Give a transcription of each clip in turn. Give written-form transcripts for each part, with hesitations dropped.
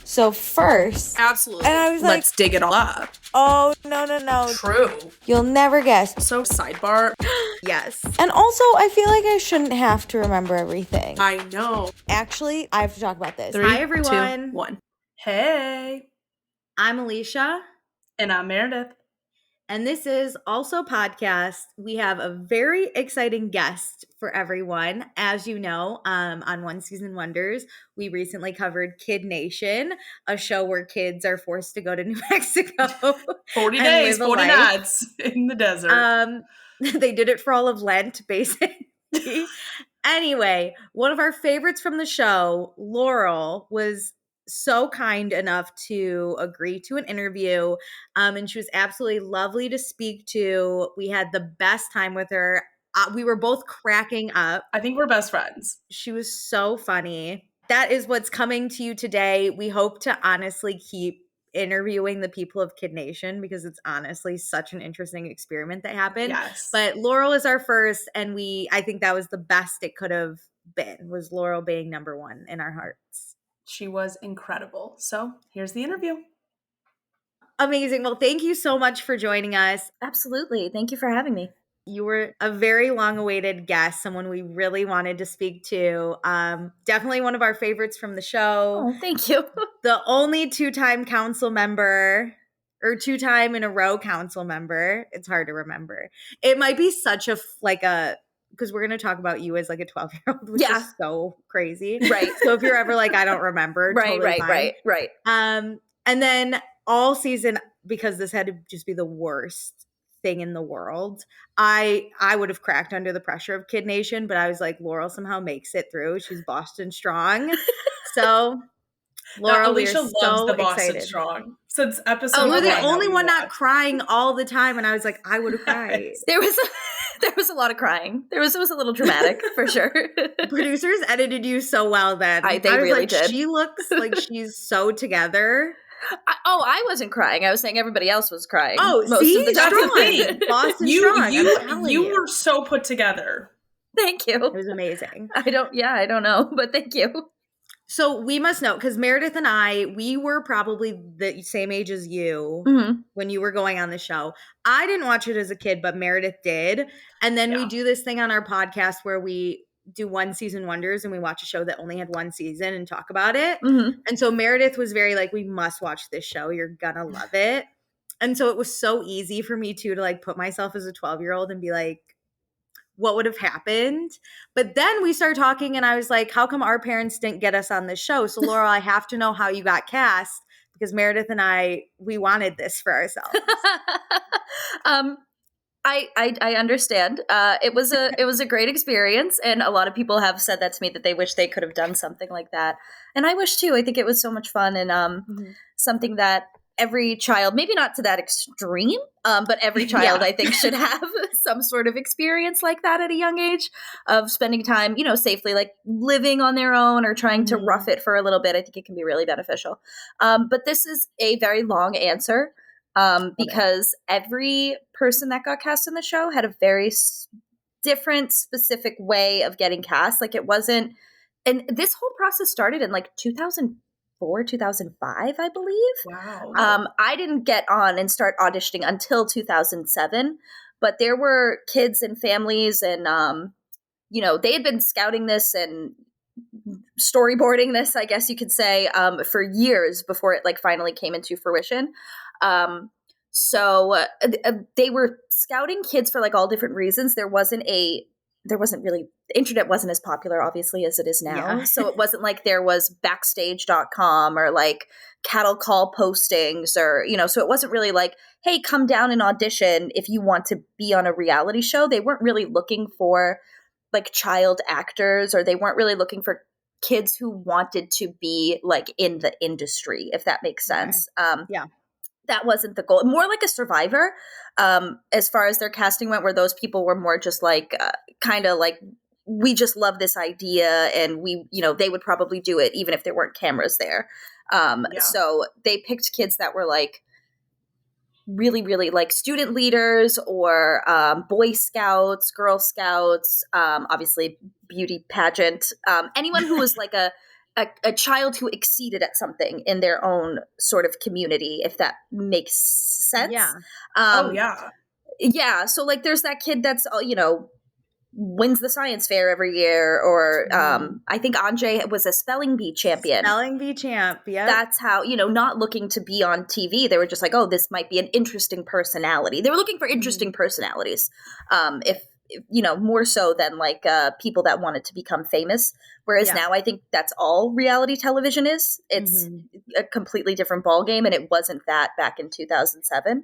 So first, Absolutely. and I was like, let's dig it all up. Oh, no. True. You'll never guess. So sidebar. Yes. And also, I feel like I shouldn't have to remember everything. I know. Actually, I have to talk about this. 3, Hi, everyone. 2, 1. Hey. I'm Alicia. And I'm Meredith. And this is Also Podcast. We have a very exciting guest for everyone. As you know, on One Season Wonders, we recently covered Kid Nation, a show where kids are forced to go to New Mexico. 40 days, 40 nights in the desert. They did it for all of Lent, basically. Anyway, one of our favorites from the show, Laurel, was so kind enough to agree to an interview. And she was absolutely lovely to speak to. We had the best time with her. We were both cracking up. I think we're best friends. She was so funny. That is what's coming to you today. We hope to honestly keep interviewing the people of Kid Nation because it's honestly such an interesting experiment that happened. Yes. But Laurel is our first, and I think that was the best it could have been, was Laurel being number one in our hearts. She was incredible. So here's the interview. Amazing. Well, thank you so much for joining us. Absolutely. Thank you for having me. You were a very long-awaited guest, someone we really wanted to speak to. Definitely one of our favorites from the show. Oh, thank you. The only two-time council member, or two-time in a row council member. It's hard to remember. It might be such a, because we're going to talk about you as like a 12-year-old, which is so crazy. Right. So if you're ever like, I don't remember. Right. And then all season, because this had to just be the worst thing in the world, I would have cracked under the pressure of Kid Nation, but I was like, Laurel somehow makes it through. She's Boston strong. So Laurel, Alicia loves so the Boston excited. Strong since episode 1. You're the only one not crying all the time, and I was like, I would have cried. There was a lot of crying. It was a little dramatic for sure. Producers edited you so well then. They really did. She looks like she's so together. I wasn't crying. I was saying everybody else was crying. Oh, most see? of the time. Boston strong. You were so put together. Thank you. It was amazing. I don't know, but thank you. So we must know, because Meredith and I, we were probably the same age as you when you were going on the show. I didn't watch it as a kid, but Meredith did. And then we do this thing on our podcast where we do One Season Wonders and we watch a show that only had one season and talk about it. And so Meredith was very like, we must watch this show. You're gonna love it. And so it was so easy for me too to like put myself as a 12-year-old and be like, what would have happened? But then we started talking and I was like, how come our parents didn't get us on this show? So Laurel, I have to know how you got cast, because Meredith and we wanted this for ourselves. I understand. It was a great experience, and a lot of people have said that to me, that they wish they could have done something like that. And I wish too. I think it was so much fun, and something that every child, maybe not to that extreme, but every child I think should have some sort of experience like that at a young age, of spending time, safely, like living on their own or trying to rough it for a little bit. I think it can be really beneficial. But this is a very long answer, because every person that got cast in the show had a very different, specific way of getting cast. Like it wasn't, and this whole process started in like 2004, 2005, I believe. Wow. I didn't get on and start auditioning until 2007, but there were kids and families and, they had been scouting this and storyboarding this, I guess you could say, for years before it like finally came into fruition. So they were scouting kids for like all different reasons. There wasn't really, the internet wasn't as popular obviously as it is now. Yeah. So it wasn't like there was backstage.com or like cattle call postings or, so it wasn't really like, hey, come down and audition if you want to be on a reality show. They weren't really looking for like child actors, or they weren't really looking for kids who wanted to be like in the industry, if that makes sense. Yeah. That wasn't the goal. More like a Survivor, as far as their casting went, where those people were more just like, kind of like, we just love this idea, and we, they would probably do it even if there weren't cameras there. So they picked kids that were like really, really like student leaders or Boy Scouts, Girl Scouts, obviously beauty pageant, anyone who was like a child who exceeded at something in their own sort of community, if that makes sense. Yeah. Yeah. So like there's that kid that's, wins the science fair every year, or I think Anjay was a spelling bee champion. Spelling bee champ, yeah. That's how, not looking to be on TV. They were just like, oh, this might be an interesting personality. They were looking for interesting personalities. If more so than like people that wanted to become famous. Whereas now I think that's all reality television is. It's a completely different ballgame, and it wasn't that back in 2007.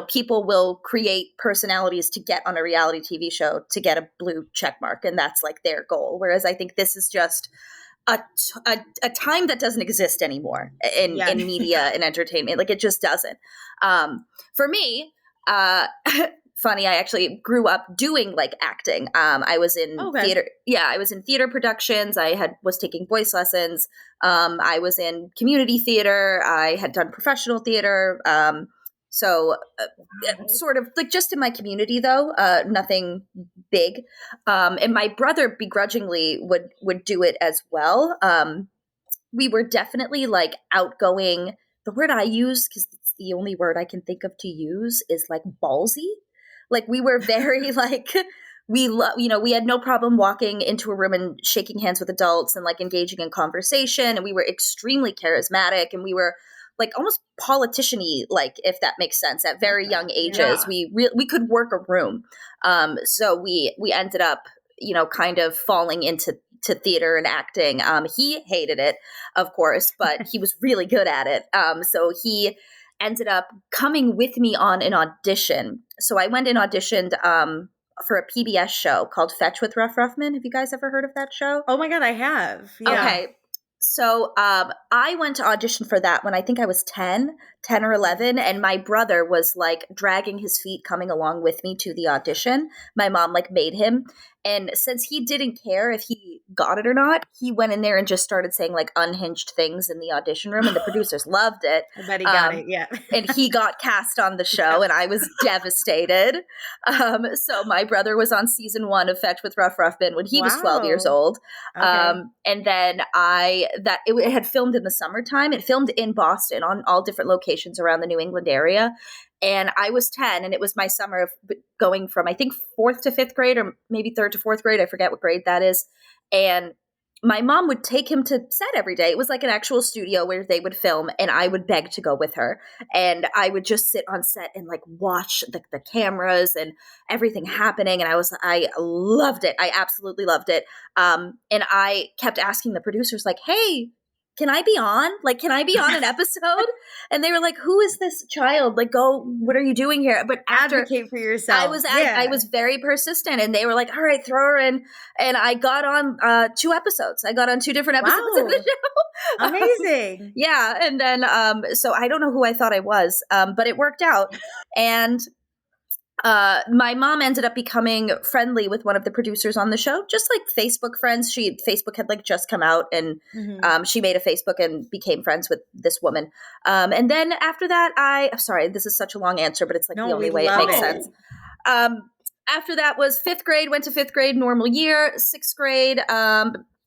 People will create personalities to get on a reality TV show to get a blue check mark, and that's like their goal. Whereas I think this is just a time that doesn't exist anymore in media and entertainment. Like it just doesn't. For me, funny, I actually grew up doing like acting. I was in theater. Yeah, I was in theater productions. I was taking voice lessons. I was in community theater. I had done professional theater. Sort of like just in my community though, nothing big. And my brother begrudgingly would do it as well. We were definitely like outgoing. The word I use, because it's the only word I can think of to use, is like ballsy. Like we were very like, we had no problem walking into a room and shaking hands with adults and like engaging in conversation. And we were extremely charismatic, and we were like almost politician-y, like, if that makes sense, at very young ages. Yeah. We could work a room. So we ended up, kind of falling into theater and acting. He hated it, of course, but he was really good at it. So he ended up coming with me on an audition. So I went and auditioned for a PBS show called Fetch with Ruff Ruffman. Have you guys ever heard of that show? Oh my God, I have. Yeah. Okay. So I went to audition for that when I think I was 10 or 11, and my brother was like dragging his feet coming along with me to the audition. My mom like made him. And since he didn't care if he got it or not, he went in there and just started saying like unhinged things in the audition room, and the producers loved it. I bet he got it, yeah. And he got cast on the show, and I was devastated. So my brother was on season 1 of Fetch with Ruff Ruffman when he was 12 years old. Okay. And then it had filmed in the summertime. It filmed in Boston on all different locations around the New England area. And I was 10, and it was my summer of going from, I think, 4th to 5th grade, or maybe 3rd to 4th grade. I forget what grade that is. And my mom would take him to set every day. It was like an actual studio where they would film, and I would beg to go with her. And I would just sit on set and like watch the cameras and everything happening. And I loved it. I absolutely loved it. And I kept asking the producers like, hey, can I be on? Like, can I be on an episode? And they were like, who is this child? Like, go, what are you doing here? But advocate for yourself. I was very persistent, and they were like, all right, throw her in. And I got on 2 episodes. I got on 2 different episodes of the show. Amazing. Yeah. And then, so I don't know who I thought I was, but it worked out. And my mom ended up becoming friendly with one of the producers on the show, just like Facebook friends. Facebook had like just come out, and she made a Facebook and became friends with this woman. And then after that, I'm sorry, this is such a long answer, but it's like the only way it makes sense. After that was 5th grade, went to 5th grade, normal year. 6th grade,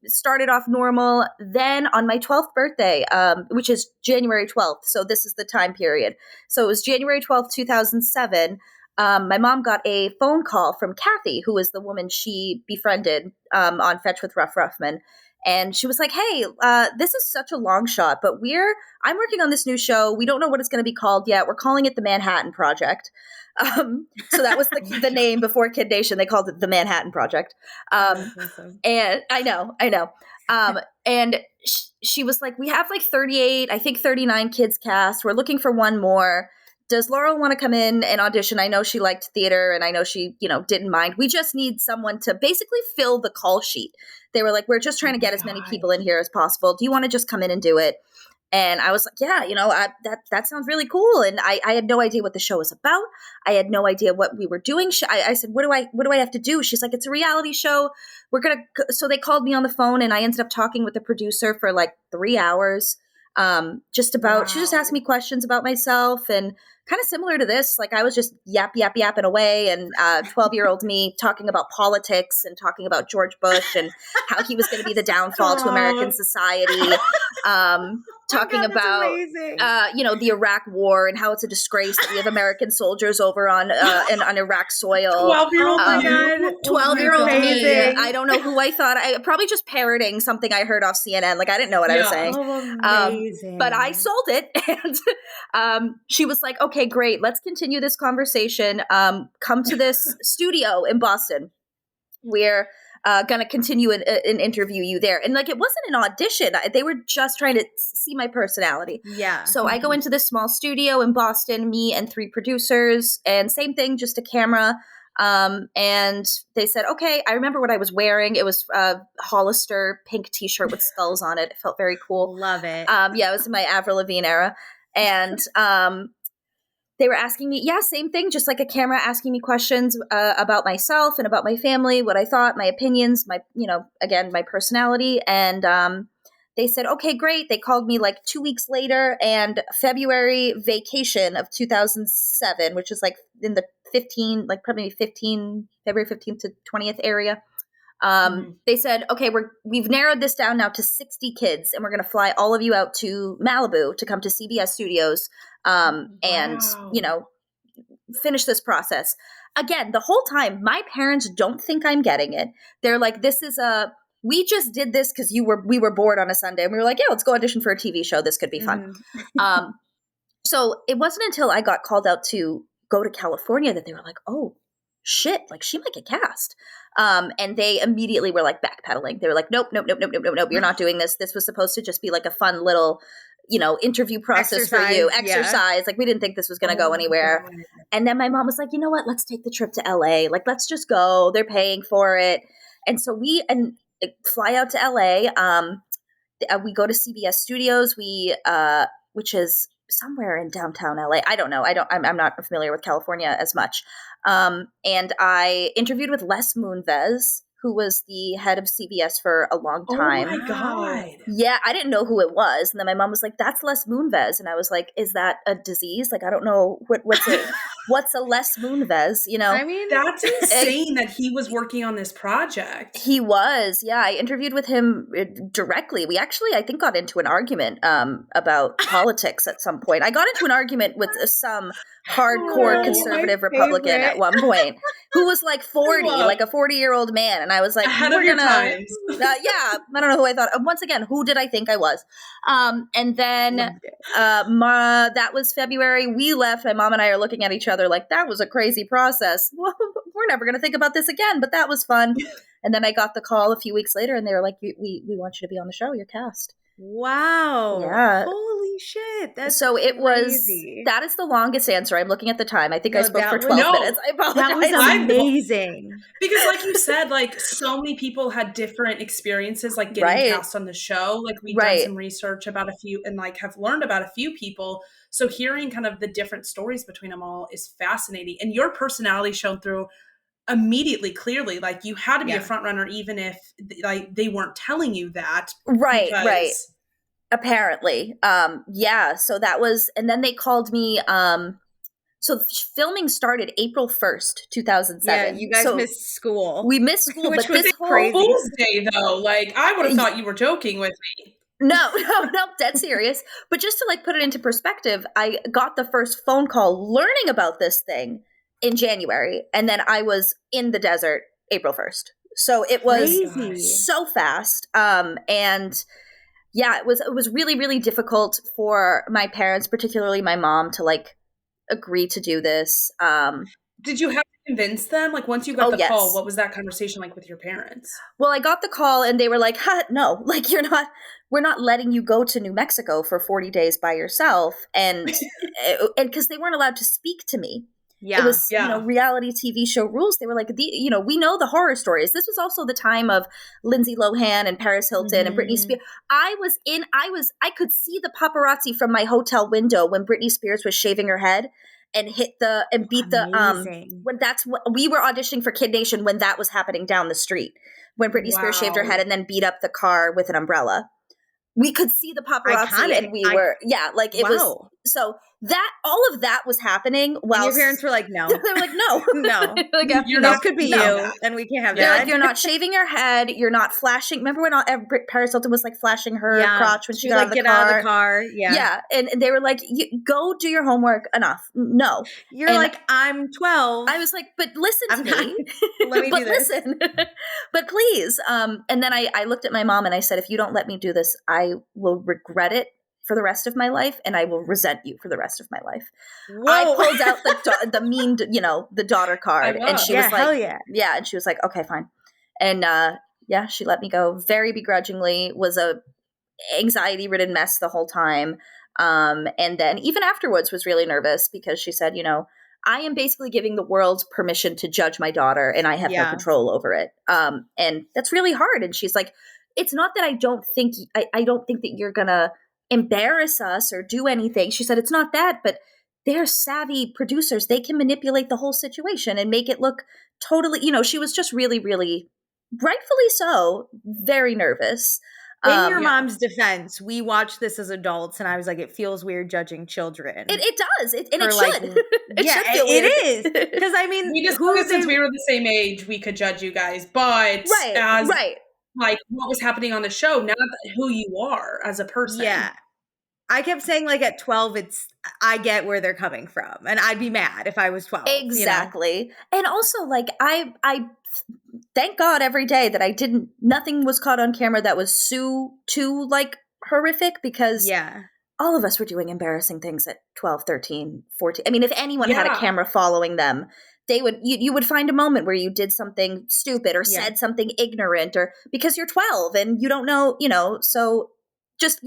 started off normal. Then on my 12th birthday, which is January 12th. So this is the time period. So it was January 12th, 2007. My mom got a phone call from Kathy, who was the woman she befriended on Fetch with Ruff Ruffman. And she was like, hey, this is such a long shot, but I'm working on this new show. We don't know what it's going to be called yet. We're calling it the Manhattan Project. So that was the name before Kid Nation. They called it the Manhattan Project. Awesome. And I know. And she was like, we have like 38, I think 39 kids cast. We're looking for one more. Does Laurel want to come in and audition? I know she liked theater, and I know she, didn't mind. We just need someone to basically fill the call sheet. They were like, we're just trying to get as many people in here as possible. Do you want to just come in and do it? And I was like, yeah, that sounds really cool. And I had no idea what the show was about. I had no idea what we were doing. I said, what do I have to do? She's like, it's a reality show. So they called me on the phone, and I ended up talking with the producer for like 3 hours. She just asked me questions about myself and kind of similar to this. Like I was just yapping away, and 12-year-old me talking about politics and talking about George Bush and how he was going to be the downfall to American society. Talking about, the Iraq War and how it's a disgrace that we have American soldiers over on Iraq soil. 12-year-old 12-year-old me. I don't know who I thought. I probably just parroting something I heard off CNN. Like I didn't know what I was saying. Amazing. But I sold it, and she was like, "Okay, great. Let's continue this conversation. Come to this studio in Boston. We're gonna continue and interview you there." And like it wasn't an audition. They were just trying to see my personality. Yeah. So I go into this small studio in Boston, me and 3 producers, and same thing, just a camera. And they said, okay, I remember what I was wearing. It was a Hollister pink t-shirt with skulls on it. It felt very cool. Love it. It was in my Avril Lavigne era. And they were asking me, same thing, just like a camera asking me questions about myself and about my family, what I thought, my opinions, my, again, my personality. And they said, okay, great. They called me like 2 weeks later, and February vacation of 2007, which is like in the February 15th to 20th area. They said, okay, we've narrowed this down now to 60 kids, and we're going to fly all of you out to Malibu to come to CBS Studios, and, finish this process. Again, the whole time, my parents don't think I'm getting it. They're like, we just did this because we were bored on a Sunday, and we were like, yeah, let's go audition for a TV show. This could be fun. So it wasn't until I got called out to go to California that they were like, oh shit, like she might get cast. And they immediately were like backpedaling. They were like, nope, you're not doing this. This was supposed to just be like a fun little, interview process for you, exercise. Yeah. Like we didn't think this was going to go anywhere. God. And then my mom was like, you know what, let's take the trip to LA. Like, let's just go. They're paying for it. And so we fly out to LA. We go to CBS Studios, which is somewhere in downtown LA. I don't know. I'm not familiar with California as much. And I interviewed with Les Moonves, who was the head of CBS for a long time. Oh my God. Yeah, I didn't know who it was. And then my mom was like, that's Les Moonves. And I was like, is that a disease? Like, I don't know what's a Les Moonves, I mean, that's insane that he was working on this project. He was. Yeah, I interviewed with him directly. We actually, I think, got into an argument about politics at some point. I got into an argument with some hardcore conservative Republican at one point who was like 40, like a 40-year-old man. And I was like, ahead of your times. I don't know who I thought. Once again, who did I think I was? And then that was February. We left. My mom and I are looking at each other like, that was a crazy process. Well, we're never going to think about this again, but that was fun. And then I got the call a few weeks later, and they were like, we want you to be on the show. You're cast. Wow. Yeah. Holy shit. That's so it crazy. That is the longest answer. I'm looking at the time. I think I spoke for 12 minutes. I apologize. That was amazing. Because like you said, like so many people had different experiences, like getting cast on the show. Like we've done some research about a few and like have learned about a few people. So hearing kind of the different stories between them all is fascinating. And your personality shone through immediately, clearly. Like you had to be a front runner, even if like they weren't telling you that. Right. Apparently. So that was, and then they called me, so filming started April 1st, 2007. Yeah, you guys missed school. We missed school, which but was this crazy. Fool's Day though. Like I would have thought you were joking with me. No, dead serious. But just to like put it into perspective, I got the first phone call learning about this thing in January, and then I was in the desert April 1st. So it was so fast. And yeah, it was really, really difficult for my parents, particularly my mom, to like agree to do this. Did you have to convince them? Like once you got the call, what was that conversation like with your parents? Well, I got the call and they were like, no, like we're not letting you go to New Mexico for 40 days by yourself. And because they weren't allowed to speak to me. Yeah. It was, reality TV show rules. They were like, we know the horror stories. This was also the time of Lindsay Lohan and Paris Hilton and Britney Spears. I could see the paparazzi from my hotel window when Britney Spears was shaving her head and beat when that's what we were auditioning for Kid Nation when that was happening down the street, when Britney Spears shaved her head and then beat up the car with an umbrella. We could see the paparazzi and we were, it was So that all of that was happening while your parents were like, no. They were like, no. No. Like, This could be you, and we can't have that. Like, you're not shaving your head. You're not flashing. Remember when Paris Hilton was like flashing her crotch when she got out of the car? Yeah. Yeah. And they were like, go do your homework. Enough. No. You're like, I'm 12. I was like, but listen to me. Let me do this. Listen. But please. And then I looked at my mom and I said, if you don't let me do this, I will regret it for the rest of my life, and I will resent you for the rest of my life. Whoa. I pulled out the mean, the daughter card, and she was like, hell yeah. Yeah, and she was like, okay, fine. And she let me go very begrudgingly, was a anxiety-ridden mess the whole time. And then even afterwards was really nervous because she said, I am basically giving the world permission to judge my daughter, and I have no control over it. And that's really hard. And she's like, it's not that I don't think that you're gonna embarrass us or do anything. She said, it's not that, but they're savvy producers. They can manipulate the whole situation and make it look totally, she was just really, really, rightfully so, very nervous. In your mom's defense, we watched this as adults, and I was like, it feels weird judging children. It does. It should. It should feel weird. It is. Because, we just since we were the same age, we could judge you guys. But like what was happening on the show, not who you are as a person. Yeah. I kept saying like at 12, I get where they're coming from, and I'd be mad if I was 12. Exactly. And also like I thank God every day that nothing was caught on camera that was too like horrific, because all of us were doing embarrassing things at 12, 13, 14. I mean, if anyone had a camera following them, you would find a moment where you did something stupid or said something ignorant, or because you're 12 and you don't know, so just,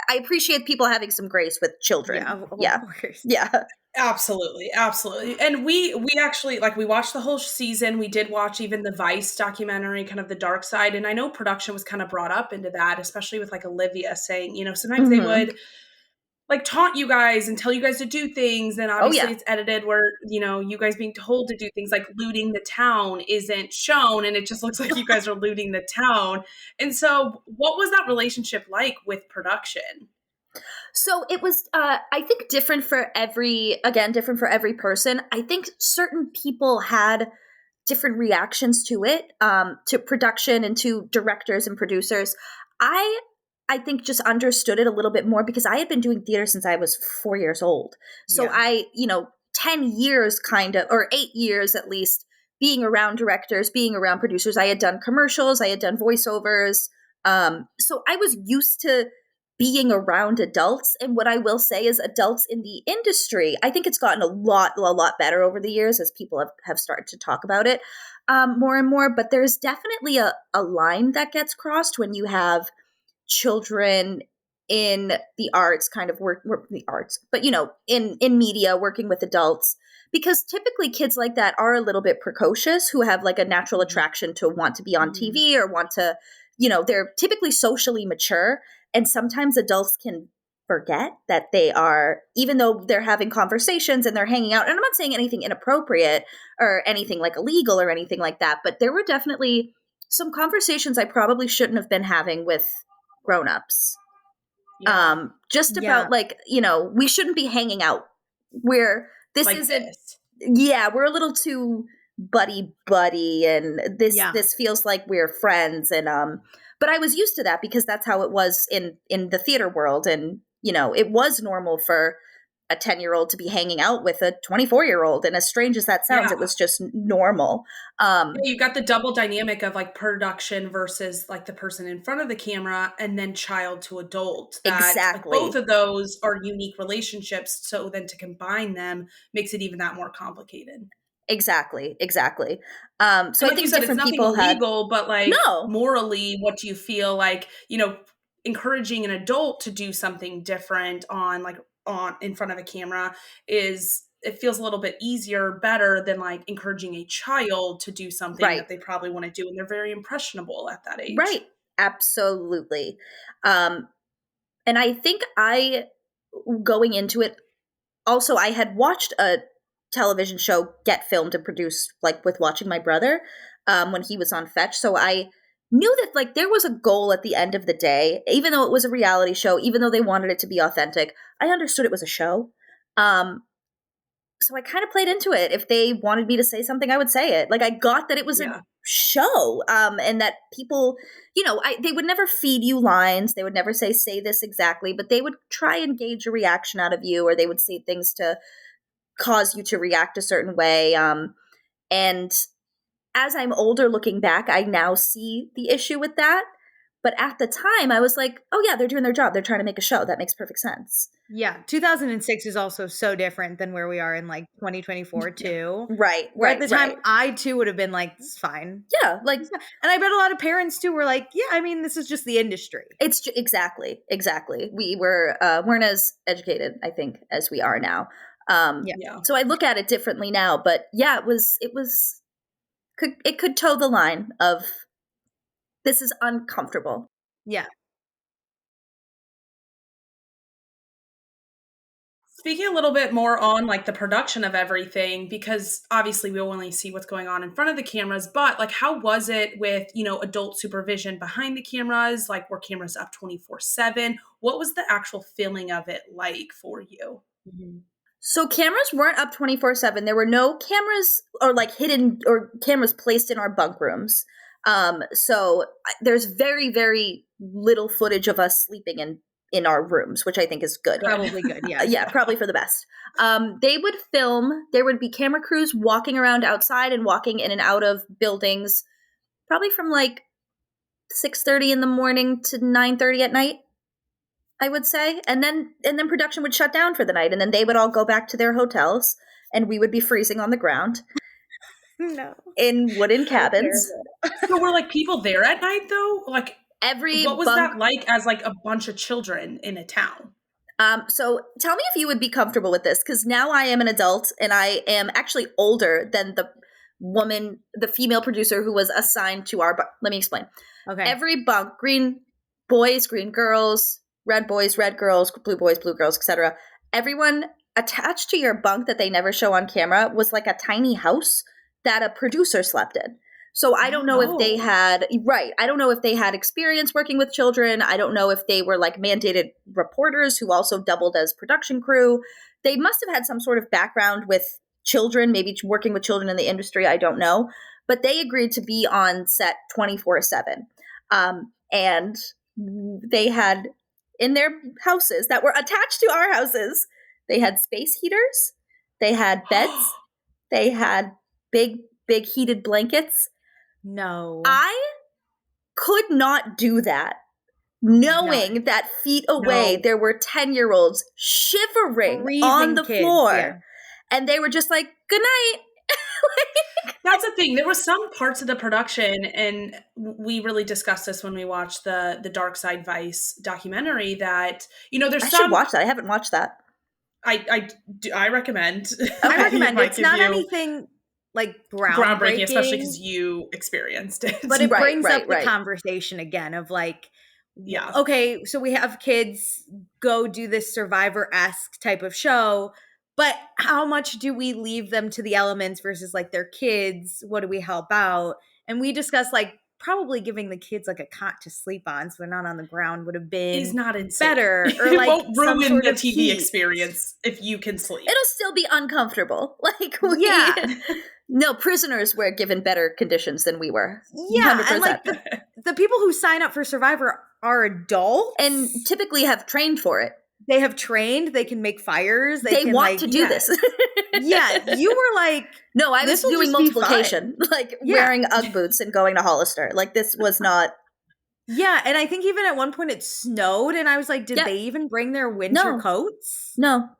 I appreciate people having some grace with children. Of course. Yeah. Absolutely. Absolutely. And we actually, like, we watched the whole season. We did watch even the Vice documentary, kind of the dark side. And I know production was kind of brought up into that, especially with like Olivia saying, sometimes they would like taunt you guys and tell you guys to do things. And obviously it's edited where, you guys being told to do things like looting the town isn't shown. And it just looks like you guys are looting the town. And so what was that relationship like with production? So it was, I think, different for every person. I think certain people had different reactions to it, to production and to directors and producers. I think just understood it a little bit more because I had been doing theater since I was 4 years old. So 10 years or 8 years at least, being around directors, being around producers. I had done commercials, I had done voiceovers. So I was used to being around adults. And what I will say is adults in the industry, I think it's gotten a lot better over the years as people have started to talk about it more and more. But there's definitely a line that gets crossed when you have children in the arts, kind of work the arts, but in media, working with adults, because typically kids like that are a little bit precocious, who have like a natural attraction to want to be on TV or want to, they're typically socially mature. And sometimes adults can forget that they are, even though they're having conversations and they're hanging out, and I'm not saying anything inappropriate or anything like illegal or anything like that, but there were definitely some conversations I probably shouldn't have been having with grown-ups. Just about like, we shouldn't be hanging out where this like isn't this. We're a little too buddy and this feels like we're friends. And but I was used to that because that's how it was in the theater world. And it was normal for a 10-year-old to be hanging out with a 24-year-old. And as strange as that sounds, it was just normal. You got the double dynamic of like production versus like the person in front of the camera, and then child to adult. Exactly. Like, both of those are unique relationships. So then to combine them makes it even that more complicated. Exactly. So like I think you said, different it's people nothing illegal, but like morally, what do you feel like, encouraging an adult to do something different on in front of a camera it feels a little bit easier, better than like encouraging a child to do something that they probably want to do. And they're very impressionable at that age. Right. Absolutely. And I think going into it, also, I had watched a television show get filmed and produced like with watching my brother when he was on Fetch. So I knew that like there was a goal at the end of the day, even though it was a reality show, even though they wanted it to be authentic. I understood it was a show. So I kind of played into it. If they wanted me to say something, I would say it. Like, I got that it was a show, and that people, they would never feed you lines. They would never say this exactly, but they would try and gauge a reaction out of you, or they would say things to cause you to react a certain way. And as I'm older looking back, I now see the issue with that. But at the time, I was like, oh, yeah, they're doing their job. They're trying to make a show. That makes perfect sense. Yeah. 2006 is also so different than where we are in, like, 2024, too. Right. Where at the time, I, too, would have been like, this is fine. Yeah. Like, and I bet a lot of parents, too, were like, yeah, I mean, this is just the industry. It's exactly. We weren't as educated, I think, as we are now. So I look at it differently now. But, yeah, it could toe the line of, this is uncomfortable. Yeah. Speaking a little bit more on like the production of everything, because obviously we only see what's going on in front of the cameras, but like, how was it with, adult supervision behind the cameras? Like, were cameras up 24/7? What was the actual feeling of it like for you? Mm-hmm. So cameras weren't up 24/7. There were no cameras or like hidden or cameras placed in our bunk rooms. So there's very, very little footage of us sleeping in our rooms, which I think is good. Probably good, yeah. Yeah, probably for the best. They would film. There would be camera crews walking around outside and walking in and out of buildings, probably from like 6:30 in the morning to 9:30 at night, I would say. And then production would shut down for the night, and then they would all go back to their hotels, and we would be freezing on the ground. No. In wooden cabins. So were like people there at night though? Like what was that like as like a bunch of children in a town? So tell me if you would be comfortable with this, because now I am an adult and I am actually older than the female producer who was assigned to our let me explain. Okay. Every bunk, green boys, green girls, red boys, red girls, blue boys, blue girls, etc. Everyone attached to your bunk that they never show on camera was like a tiny house that a producer slept in. So I don't know if they had, I don't know if they had experience working with children. I don't know if they were like mandated reporters who also doubled as production crew. They must have had some sort of background with children, maybe working with children in the industry. I don't know. But they agreed to be on set 24/7. And they had in their houses that were attached to our houses, they had space heaters, they had beds, they had big heated blankets. No. I could not do that, knowing that feet away there were 10-year-olds shivering on the floor. Yeah. And they were just like, good night. That's the thing. There were some parts of the production, and we really discussed this when we watched the Dark Side Vice documentary, that, there's I should watch that. I haven't watched that. I recommend. I recommend. It's not anything like groundbreaking, especially because you experienced it. But it brings up the conversation again of like, okay, so we have kids go do this Survivor-esque type of show, but how much do we leave them to the elements versus like their kids? What do we help out? And we discussed like probably giving the kids like a cot to sleep on so they're not on the ground would have been is not insane. Better. Or like it won't ruin some sort the of TV heat. experience if you can sleep. It'll still be uncomfortable. Like no, prisoners were given better conditions than we were. Yeah, 100%. And like the people who sign up for Survivor are adults and typically have trained for it. They have trained. They can make fires. They can, want to do this. Yeah, you were like, no, I was doing multiplication, like wearing Ugg boots and going to Hollister. Like this was not. Yeah, and I think even at one point it snowed, and I was like, did they even bring their winter coats? No,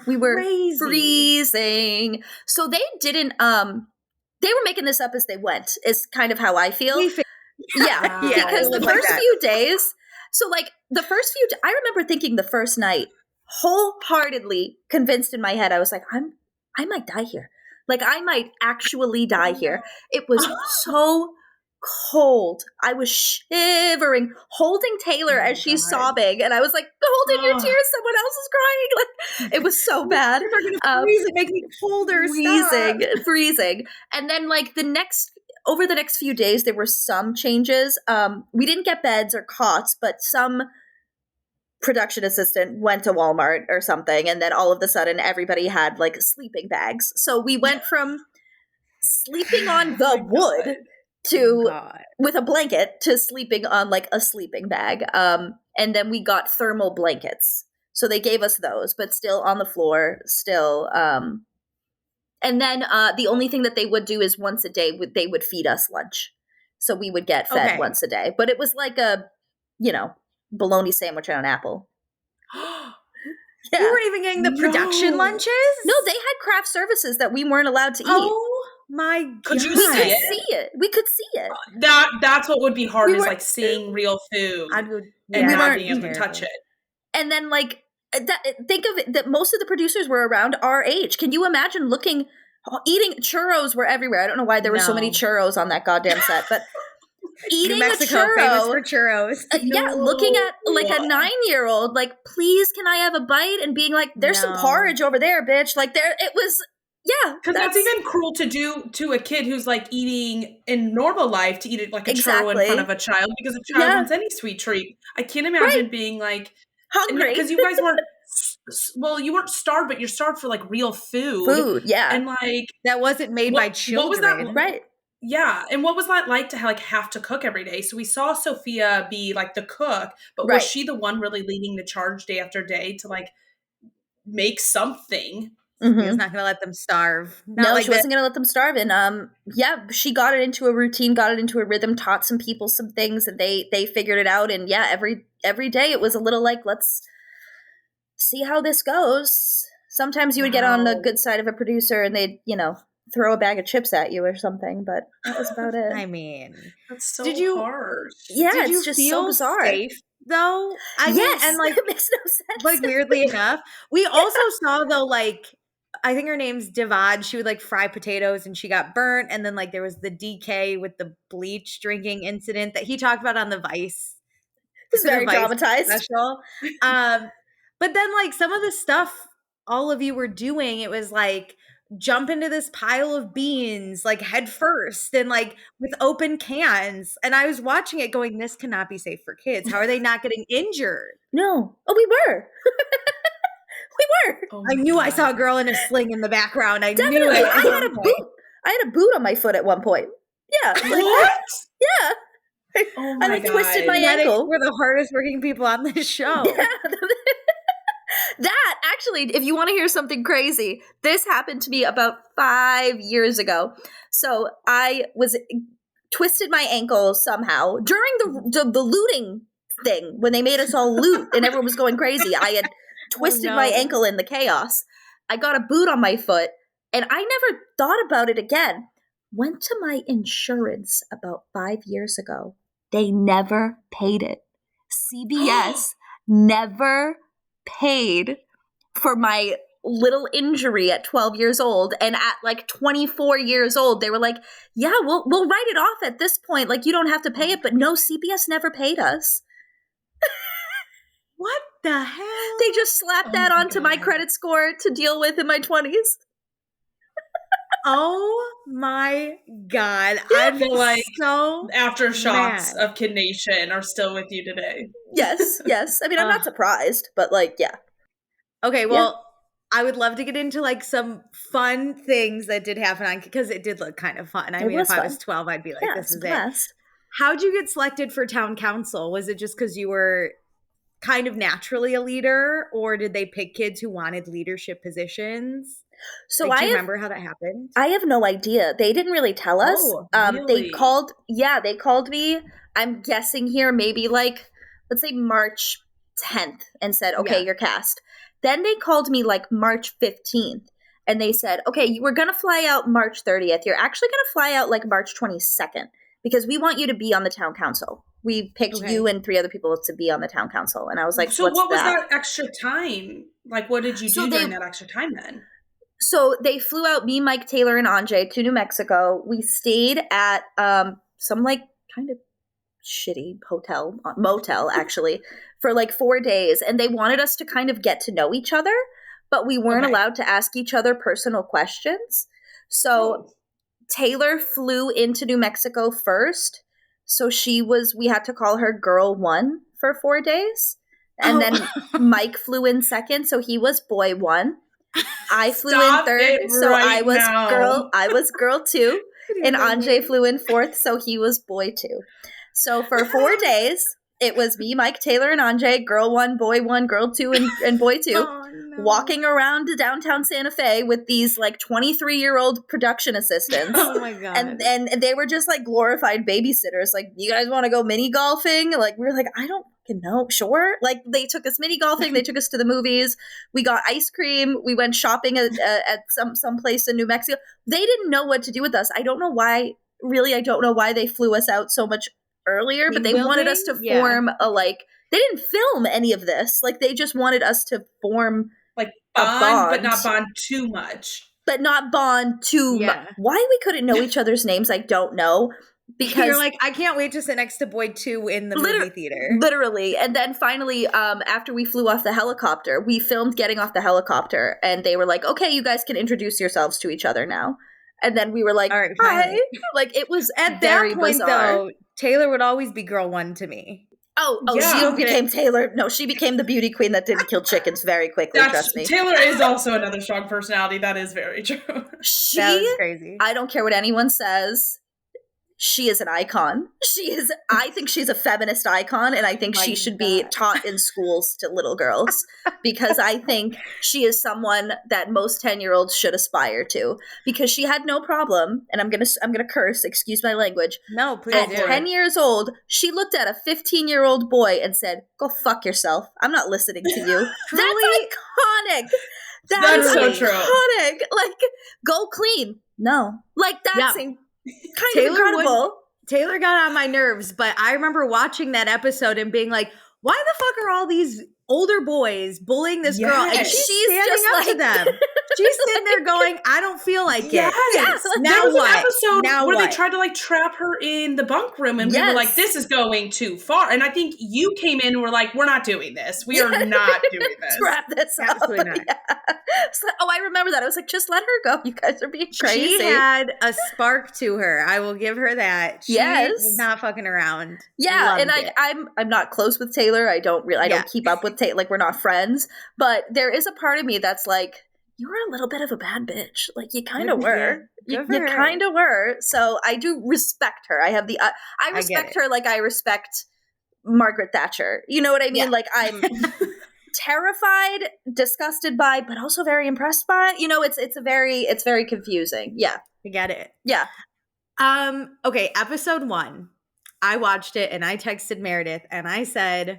we were freezing. So they didn't. They were making this up as they went. Is kind of how I feel. Yeah, because the first few days. So like the first few, I remember thinking the first night, wholeheartedly convinced in my head, I was like, I might die here. Like I might actually die here. It was so cold. I was shivering, holding Taylor as she's sobbing, and I was like, hold in your tears, someone else is crying. Like it was so bad. You're gonna freeze and make me colder. Freezing. And then like over the next few days, there were some changes. We didn't get beds or cots, but some production assistant went to Walmart or something, and then all of a sudden everybody had like sleeping bags. So we went from sleeping on the wood to with a blanket to sleeping on like a sleeping bag. And then we got thermal blankets. So they gave us those, but still on the floor, still. And then the only thing that they would do is once a day, they would feed us lunch. So we would get fed once a day. But it was like a, bologna sandwich and an apple. Yeah. You weren't even getting the production lunches? No, they had craft services that we weren't allowed to eat. Oh my God. Could you see it? We could see it. That's what would be hard is like seeing real food and not being able to touch it. And then like, think of it that most of the producers were around our age. Can you imagine eating churros were everywhere? I don't know why there were so many churros on that goddamn set, but eating New Mexico, a churro, famous for churros. Yeah, looking at like a 9-year-old, like, please, can I have a bite? And being like, there's some porridge over there, bitch. Like it was. Yeah, because that's even cruel to do to a kid who's like eating in normal life to eat it like a churro in front of a child because a child wants any sweet treat. I can't imagine being like hungry because you guys weren't. Well, you weren't starved, but you're starved for like real food. Yeah, and like that wasn't made by children. What was that? Right. Yeah, and what was that like to have to cook every day? So we saw Sophia be like the cook, but was she the one really leading the charge day after day to like make something? Mm-hmm. She was not going to let them starve. She wasn't going to let them starve. And she got it into a routine, got it into a rhythm, taught some people some things, and they figured it out. And every day it was a little like, let's see how this goes. Sometimes you would get on the good side of a producer and they'd, throw a bag of chips at you or something, but that was about it. I mean, that's so harsh. Yeah, Did it's just feel so bizarre. Safe, though? Yes, and like it makes no sense. Like weirdly enough, we also saw though, like I think her name's Divad. She would like fry potatoes and she got burnt, and then like there was the DK with the bleach drinking incident that he talked about on the Vice. It's very dramatized. Special. But then like some of the stuff all of you were doing, it was like jump into this pile of beans like head first and like with open cans, and I was watching it going, this cannot be safe for kids. How are they not getting injured? No. We were. Oh I knew God. I saw a girl in a sling in the background. I Definitely. knew it. I had a boot on my foot at one point. Yeah. What? Yeah. Oh my God. Twisted my ankle. We're the hardest working people on this show. Yeah. That, actually, if you want to hear something crazy, this happened to me about 5 years ago. So I twisted my ankle somehow during the looting thing when they made us all loot and everyone was going crazy. I had twisted my ankle in the chaos. I got a boot on my foot and I never thought about it again. Went to my insurance about 5 years ago. They never paid it. CBS never paid for my little injury at 12 years old, and at like 24 years old they were like, yeah, we'll write it off at this point, like you don't have to pay it. But no, CBS never paid us. What the hell? They just slapped that onto my credit score to deal with in my 20s. Oh my God. I feel like so aftershocks of Kid Nation are still with you today. Yes. I mean, I'm not surprised, but like, yeah. Okay, well, I would love to get into like some fun things that did happen on, because it did look kind of fun. I mean, if I was 12, I'd be like, this is it. How'd you get selected for town council? Was it just because you were kind of naturally a leader, or did they pick kids who wanted leadership positions? So do you remember how that happened? I have no idea. They didn't really tell us. Really? They called me, I'm guessing here, maybe like, let's say March 10th, and said, okay, you're cast. Then they called me like March 15th and they said, okay, we're going to fly out March 30th. You're actually going to fly out like March 22nd because we want you to be on the town council. We picked you and 3 other people to be on the town council. And I was like, so what was that extra time? Like, what did you do during that extra time then? So they flew out me, Mike, Taylor, and Anjay to New Mexico. We stayed at some like kind of shitty motel actually, for like 4 days. And they wanted us to kind of get to know each other, but we weren't allowed to ask each other personal questions. So Taylor flew into New Mexico first. So we had to call her girl 1 for 4 days. And then Mike flew in second, so he was boy 1. I flew in third, so I was girl 2. And Anjay flew in 4th, so he was boy 2. So for 4 days, it was me, Mike, Taylor, and Anjay, girl 1, boy 1, girl 2, and boy 2, walking around downtown Santa Fe with these like 23-year-old production assistants. Oh my God. And they were just like glorified babysitters. Like, you guys want to go mini golfing? Like, we were like, I don't fucking know. Sure. Like, they took us mini golfing. They took us to the movies. We got ice cream. We went shopping at some place in New Mexico. They didn't know what to do with us. I don't know why. Really, I don't know why they flew us out so much earlier, but they wanted us to form they didn't film any of this. Like, they just wanted us to form like a bond, but not bond too much. Why we couldn't know each other's names, I don't know. Because you're like, I can't wait to sit next to boy 2 in the movie theater. Literally. And then finally, after we flew off the helicopter, we filmed getting off the helicopter, and they were like, okay, you guys can introduce yourselves to each other now. And then we were like, all right, hi. Like, it was at very that point, bizarre. Though, Taylor would always be girl 1 to me. She became Taylor. No, she became the beauty queen that didn't kill chickens very quickly, trust me. Taylor is also another strong personality. That is very true. That was crazy. I don't care what anyone says. She is an icon. I think she's a feminist icon, and I think she should be taught in schools to little girls, because I think she is someone that most 10-year-olds should aspire to, because she had no problem, and I'm gonna curse, excuse my language. No, please. At 10 years old, she looked at a 15-year-old boy and said, "Go fuck yourself. I'm not listening to you." That's iconic. That's so true. Iconic. Like, go clean. No. Like, that's kind of incredible. Taylor got on my nerves, but I remember watching that episode and being like, why the fuck are all these older boys bullying this girl? And she's standing up to them. She's sitting there going, I don't feel like it. Yes. Now there was an episode where they tried to like trap her in the bunk room, and we were like, this is going too far. And I think you came in and were like, we're not doing this. We are not doing this. Trap this up. Absolutely not. So, I remember that. I was like, just let her go. You guys are being crazy. She had a spark to her. I will give her that. She was not fucking around. Yeah. Loved and I'm not close with Taylor. I don't keep up with Taylor. Like, we're not friends. But there is a part of me that's like, you were a little bit of a bad bitch. Like, you kind of were. You kind of were. So I do respect her. I have the I respect her like I respect Margaret Thatcher. You know what I mean? Yeah. Like, I'm terrified, disgusted by, but also very impressed by. You know, it's very confusing. Yeah. I get it. Yeah. Okay, episode 1. I watched it and I texted Meredith and I said,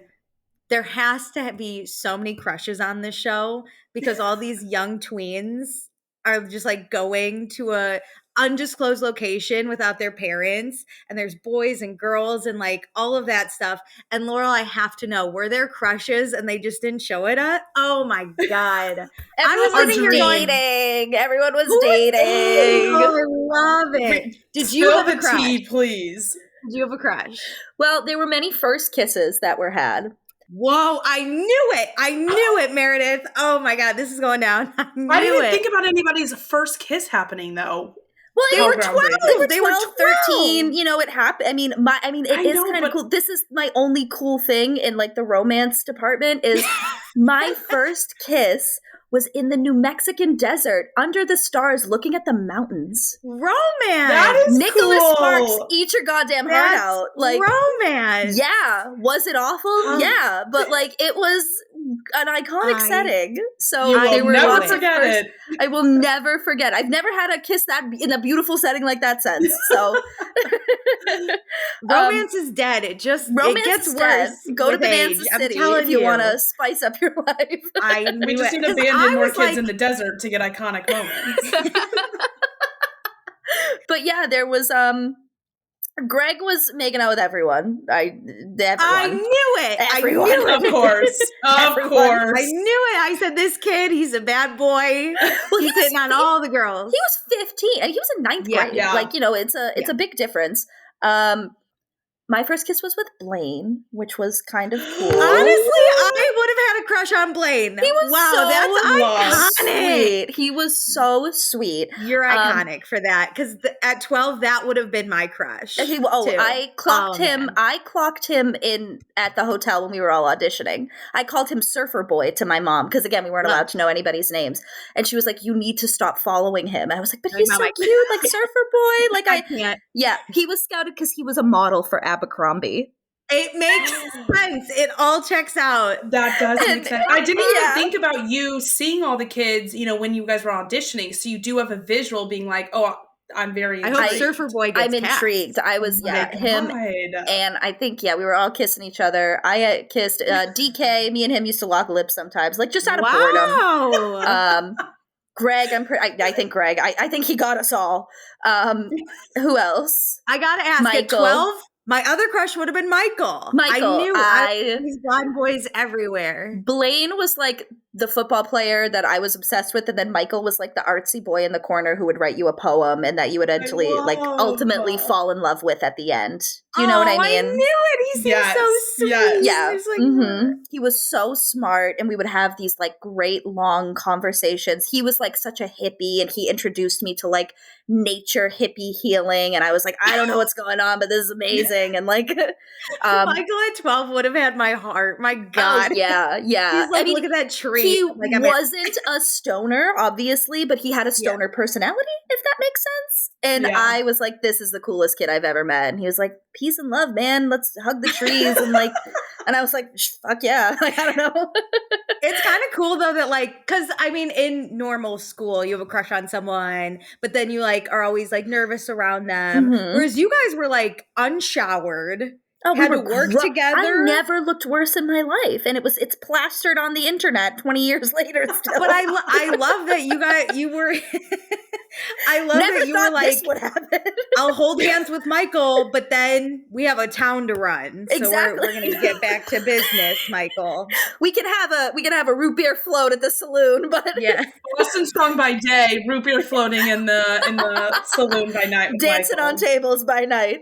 there has to be so many crushes on this show, because all these young tweens are just like going to a undisclosed location without their parents, and there's boys and girls and like all of that stuff. And Laurel, I have to know, were there crushes and they just didn't show it up? Oh my God. Everyone was dating. Everyone was dating. Oh, I love it. Did you have a crush? Tea, please. Did you have a crush? Well, there were many first kisses that were had. Whoa, I knew it. I knew it, Meredith. Oh my God, this is going down. I didn't think about anybody's first kiss happening, though. Well, they were 12. They were 13. You know, it happened. I mean, it is kind of cool. This is my only cool thing in like the romance department is my first kiss was in the New Mexican desert under the stars looking at the mountains. Romance. That is Nicholas cool. Sparks, eat your goddamn heart out. Like, romance. Yeah. Was it awful? Yeah. But like, it was an iconic setting. So there were lots of first, I will never forget. I've never had a kiss that in a beautiful setting like that since. So romance is dead. It gets worse. Go to Bonanza City if you want to spice up your life. We just need to abandon more kids in the desert to get iconic moments. But yeah, there was Greg was making out with everyone. I knew it. Everyone. I knew it. Of course. Of course. I knew it. I said, this kid, he's a bad boy. Well, he's hitting on all the girls. He was 15. He was in 9th grade. Yeah. Like, you know, it's a big difference. My first kiss was with Blaine, which was kind of cool. Honestly, I would have had a crush crush on Blaine. He was that's iconic. Sweet. He was so sweet. You're iconic for that, because at 12, that would have been my crush. Too. I clocked him. Man. I clocked him in at the hotel when we were all auditioning. I called him Surfer Boy to my mom because again we weren't allowed to know anybody's names, and she was like, "You need to stop following him." And I was like, "But he's so cute, like Surfer Boy." Like I can't. Yeah, he was scouted because he was a model for Abercrombie. It makes sense. It all checks out. That does make sense. I didn't even think about you seeing all the kids, when you guys were auditioning. So you do have a visual being like, oh, I'm very intrigued. I hope Surfer Boy gets I'm intrigued. I was, him. And I think, we were all kissing each other. I kissed DK. Me and him used to lock lips sometimes, like just out of boredom. Greg, I think Greg. I think he got us all. Who else? I gotta ask, Michael. At 12? My other crush would have been Michael. I knew these blonde boys everywhere. Blaine was like the football player that I was obsessed with, and then Michael was like the artsy boy in the corner who would write you a poem and that you would actually ultimately fall in love with at the end. Do you know what I mean? I knew it. He seemed so sweet. Yes. Yeah. He was so smart, and we would have these like great long conversations. He was like such a hippie, and he introduced me to like nature hippie healing, and I was like, I don't know what's going on, but this is amazing. And like Michael at 12 would have had my heart. My God. Oh, yeah. He's like, look at that tree. He wasn't a stoner, obviously, but he had a stoner personality, if that makes sense. And I was like, this is the coolest kid I've ever met. And he was like, peace and love, man. Let's hug the trees. And like, and I was like, fuck yeah. Like, I don't know. It's kind of cool though that like, cause I mean, in normal school, you have a crush on someone, but then you like are always like nervous around them. Whereas you guys were like unshowered. Oh, had to work together. I never looked worse in my life, and it's plastered on the internet 20 years later still. But I love that you were. I love never that you thought were like, this would happen. I'll hold hands with Michael, but then we have a town to run. So exactly. we're going to get back to business, Michael. We can have a root beer float at the saloon, but Boston Strong by day, root beer floating in the saloon by night. Dancing Michael. On tables by night.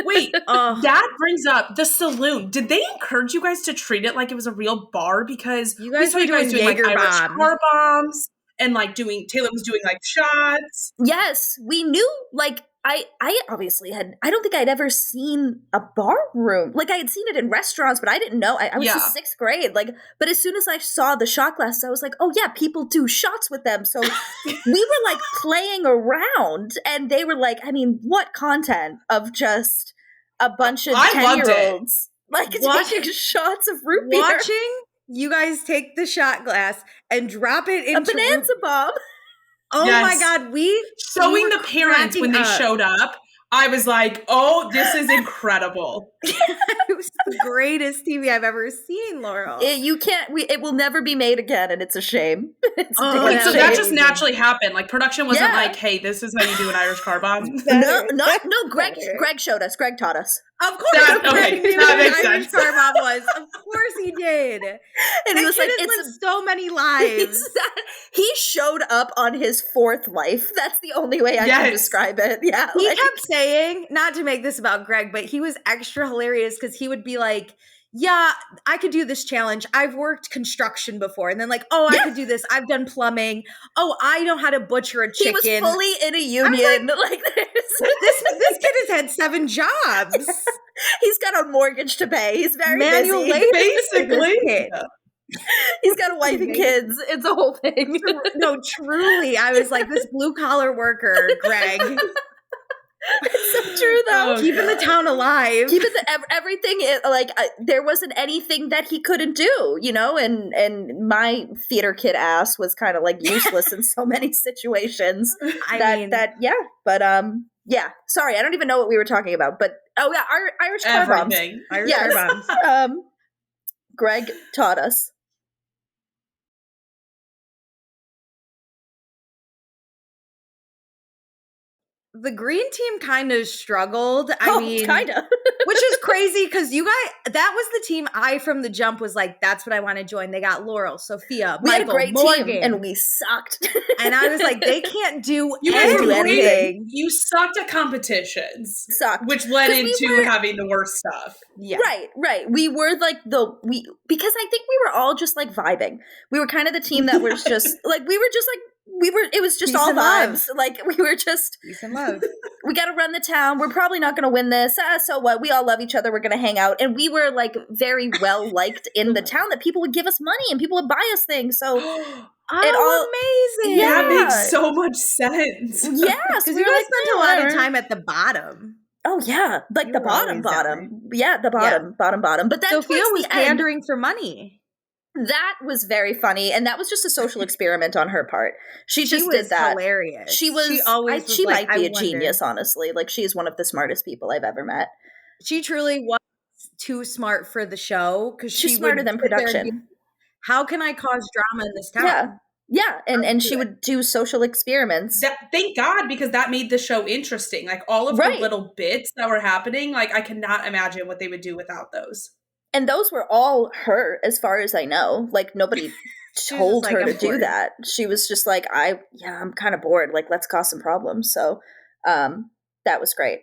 Wait, that brings up the saloon. Did they encourage you guys to treat it like it was a real bar? Because you guys we saw you guys doing like Irish car bombs. And like Taylor was doing like shots. Yes, we knew like I obviously I don't think I'd ever seen a bar room. Like I had seen it in restaurants, but I didn't know. I was in 6th grade. Like, but as soon as I saw the shot glasses, I was like, oh yeah, people do shots with them. So we were like playing around, and they were like, I mean, what content of just a bunch of 10-year-olds like taking shots of root beer. Watching you guys take the shot glass and drop it into a Bonanza bomb. Oh my God. Showing the parents when they showed up. I was like, oh, this is incredible. It was the greatest TV I've ever seen, Laurel. It will never be made again, and it's a shame. So that just naturally happened. Like production wasn't like, hey, this is how you do an Irish car bomb. No. Greg showed us. Greg taught us. Of course, Greg knew what an Irish car bomb was. Of course he did. And he was like, "It's lived so many lives." He showed up on his 4th life. That's the only way I can describe it. Yeah, he kept saying, not to make this about Greg, but he was extra hilarious because he would be like, yeah, I could do this challenge. I've worked construction before. And then like, oh, I could do this. I've done plumbing. Oh, I know how to butcher a chicken. He was fully in a union. Like this kid has had 7 jobs. He's got a mortgage to pay. He's very manual busy. labor, basically. He's got a wife and kids. It's a whole thing. No, truly. I was like, this blue collar worker, Greg. It's so true, though. Keeping the town alive. Keeping everything, there wasn't anything that he couldn't do, and my theater kid ass was kind of like useless in so many situations. Sorry, I don't even know what we were talking about, but Irish car bombs. Irish car bombs. Greg taught us. the green team kind of struggled. I mean, kind of. Which is crazy because you guys, that was the team I from the jump was like, that's what I want to join. They got Laurel, Sophia, we Michael, had a great Morgan. team and we sucked. And I was like, they can't do anything. You sucked at competitions. Sucked. Which led into having the worst stuff. Yeah. Right. We were like because I think we were all just like vibing. We were kind of the team that was just like, it was just all vibes. Like we were just peace and love. We got to run the town. We're probably not going to win this. So what? We all love each other. We're going to hang out. And we were like very well liked in the town that people would give us money and people would buy us things. So amazing. Yeah. That makes so much sense. Yeah. Because you guys spent a lot of time at the bottom. Oh yeah. Like the bottom. Yeah. The bottom. But then Sophia was pandering for money. That was very funny, and that was just a social experiment on her part. She just was did that. Hilarious. She might be a genius, honestly. Like she's one of the smartest people I've ever met. She truly was too smart for the show because she's smarter than production. How can I cause drama in this town? Yeah, and she would do social experiments. Thank God, because that made the show interesting. Like all of the little bits that were happening, like I cannot imagine what they would do without those. And those were all her, as far as I know. Like, nobody told her to do that. She was just like, I'm kind of bored. Like, let's cause some problems. So that was great.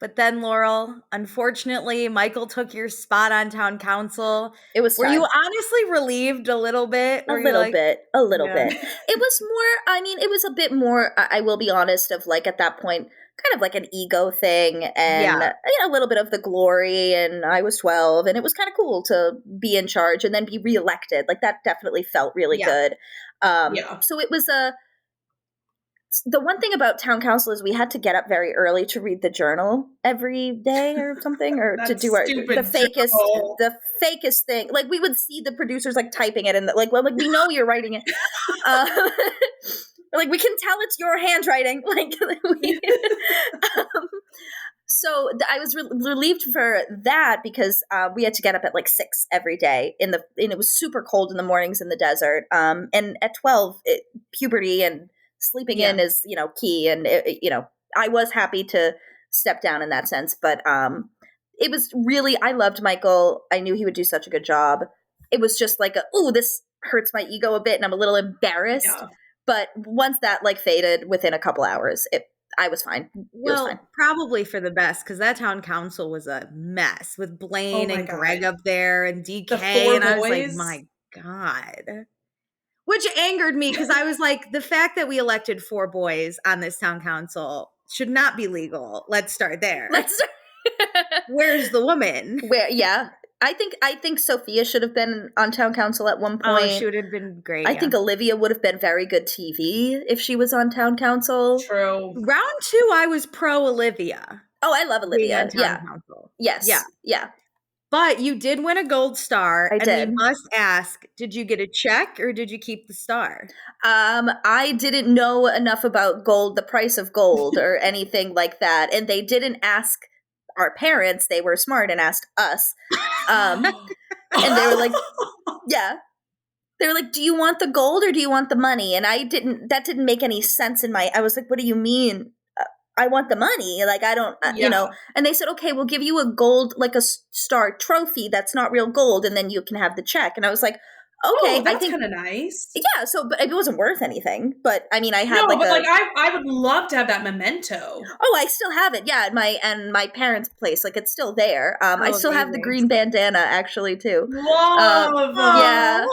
But then, Laurel, unfortunately, Michael took your spot on town council. It was Were you honestly relieved a little bit? A little bit. It was more, it was a bit more, I will be honest, of like at that point, kind of like an ego thing and a little bit of the glory, and I was 12 and it was kind of cool to be in charge and then be reelected. Like that definitely felt really good. So it was the one thing about town council is we had to get up very early to read the journal every day or something, or to do the fakest thing. Like we would see the producers like typing it and like we know you're writing it. Like we can tell it's your handwriting. So I was relieved for that because we had to get up at like 6 every day and it was super cold in the mornings in the desert. And at 12, puberty and sleeping in is, key. And, I was happy to step down in that sense. But it was really, I loved Michael. I knew he would do such a good job. It was just like, this hurts my ego a bit and I'm a little embarrassed. Yeah. But once that like faded within a couple hours, I was fine. Well, probably for the best because that town council was a mess with Blaine and Greg up there and DK. And I was like, my God. Which angered me because I was like, the fact that we elected 4 boys on this town council should not be legal. Let's start there. Where's the woman? I think Sophia should have been on town council at one point. Oh, she would have been great. I think Olivia would have been very good TV if she was on town council. True. Round 2, I was pro Olivia. Oh, I love Olivia. Council. Yes. Yeah. But you did win a gold star. I did. We must ask, did you get a check or did you keep the star? I didn't know enough about gold, the price of gold or anything like that. And they didn't ask our parents. They were smart and asked us. And they were like, they were like, do you want the gold or do you want the money? And that didn't make any sense I was like, what do you mean? I want the money. Like, I don't, and they said, okay, we'll give you a gold, like a star trophy. That's not real gold. And then you can have the check. And I was like, okay, that's kind of nice. Yeah. So, but it wasn't worth anything, but I mean, I had I would love to have that memento. Oh, I still have it. Yeah. At my parents' place, like it's still there. I still have the green bandana actually too. Love. Yeah.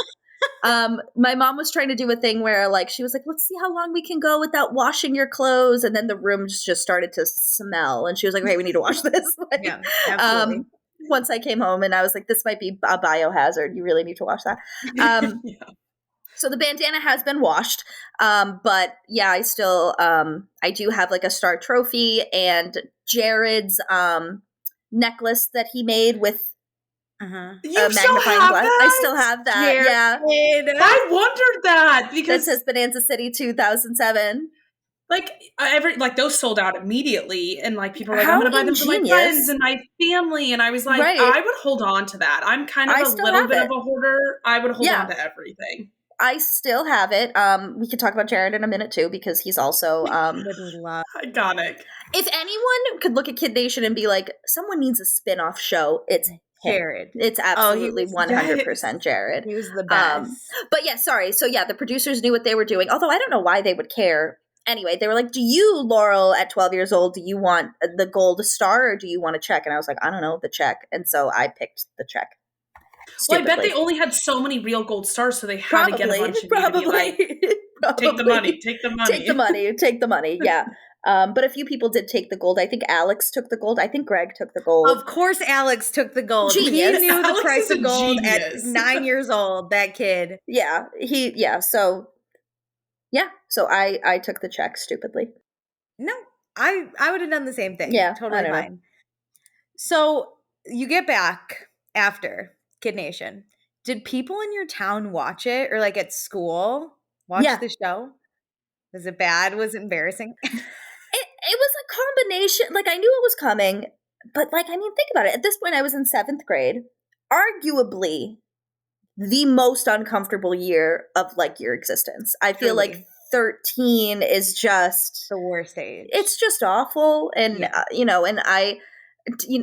My mom was trying to do a thing where like she was like, let's see how long we can go without washing your clothes, and then the room just started to smell and she was like, okay, we need to wash this. Yeah, absolutely. Once I came home and I was like, this might be a biohazard, you really need to wash that. So the bandana has been washed, but yeah, I still I do have like a star trophy and Jared's necklace that he made with you still have that? I still have that. Jared. Yeah. I wondered that because that says Bonanza City 2007. Like those sold out immediately, and like people were like, I'm gonna buy them for my friends and my family, and I was like, I would hold on to that. I'm kind of a little bit of a hoarder. I would hold on to everything. I still have it. We can talk about Jared in a minute too, because he's also iconic. If anyone could look at Kid Nation and be like, someone needs a spin-off show, it's Jared. It's absolutely 100% Jared. He was the best. But yeah, sorry. So yeah, the producers knew what they were doing, although I don't know why they would care. Anyway, they were like, do you, Laurel, at 12 years old, do you want the gold star or do you want a check? And I was like, I don't know, the check. And so I picked the check. Well, I bet they only had so many real gold stars, so they had to get a bunch of you to be like, take the money, take the money. Take the money, take the money, yeah. But a few people did take the gold. I think Alex took the gold. I think Greg took the gold. Of course Alex took the gold. Genius. He knew Alex the price of gold genius. at 9 years old, that kid. Yeah, so I took the check stupidly. No, I would have done the same thing. Yeah, totally fine. Know. So you get back after Kid Nation. Did people in your town watch it, or like at school watch the show? Was it bad? Was it embarrassing? It was a combination. Like, I knew it was coming, but like, I mean, think about it. At this point, I was in 7th grade. Arguably the most uncomfortable year of like your existence. I feel like 13 is just the worst age. It's just awful. And, and I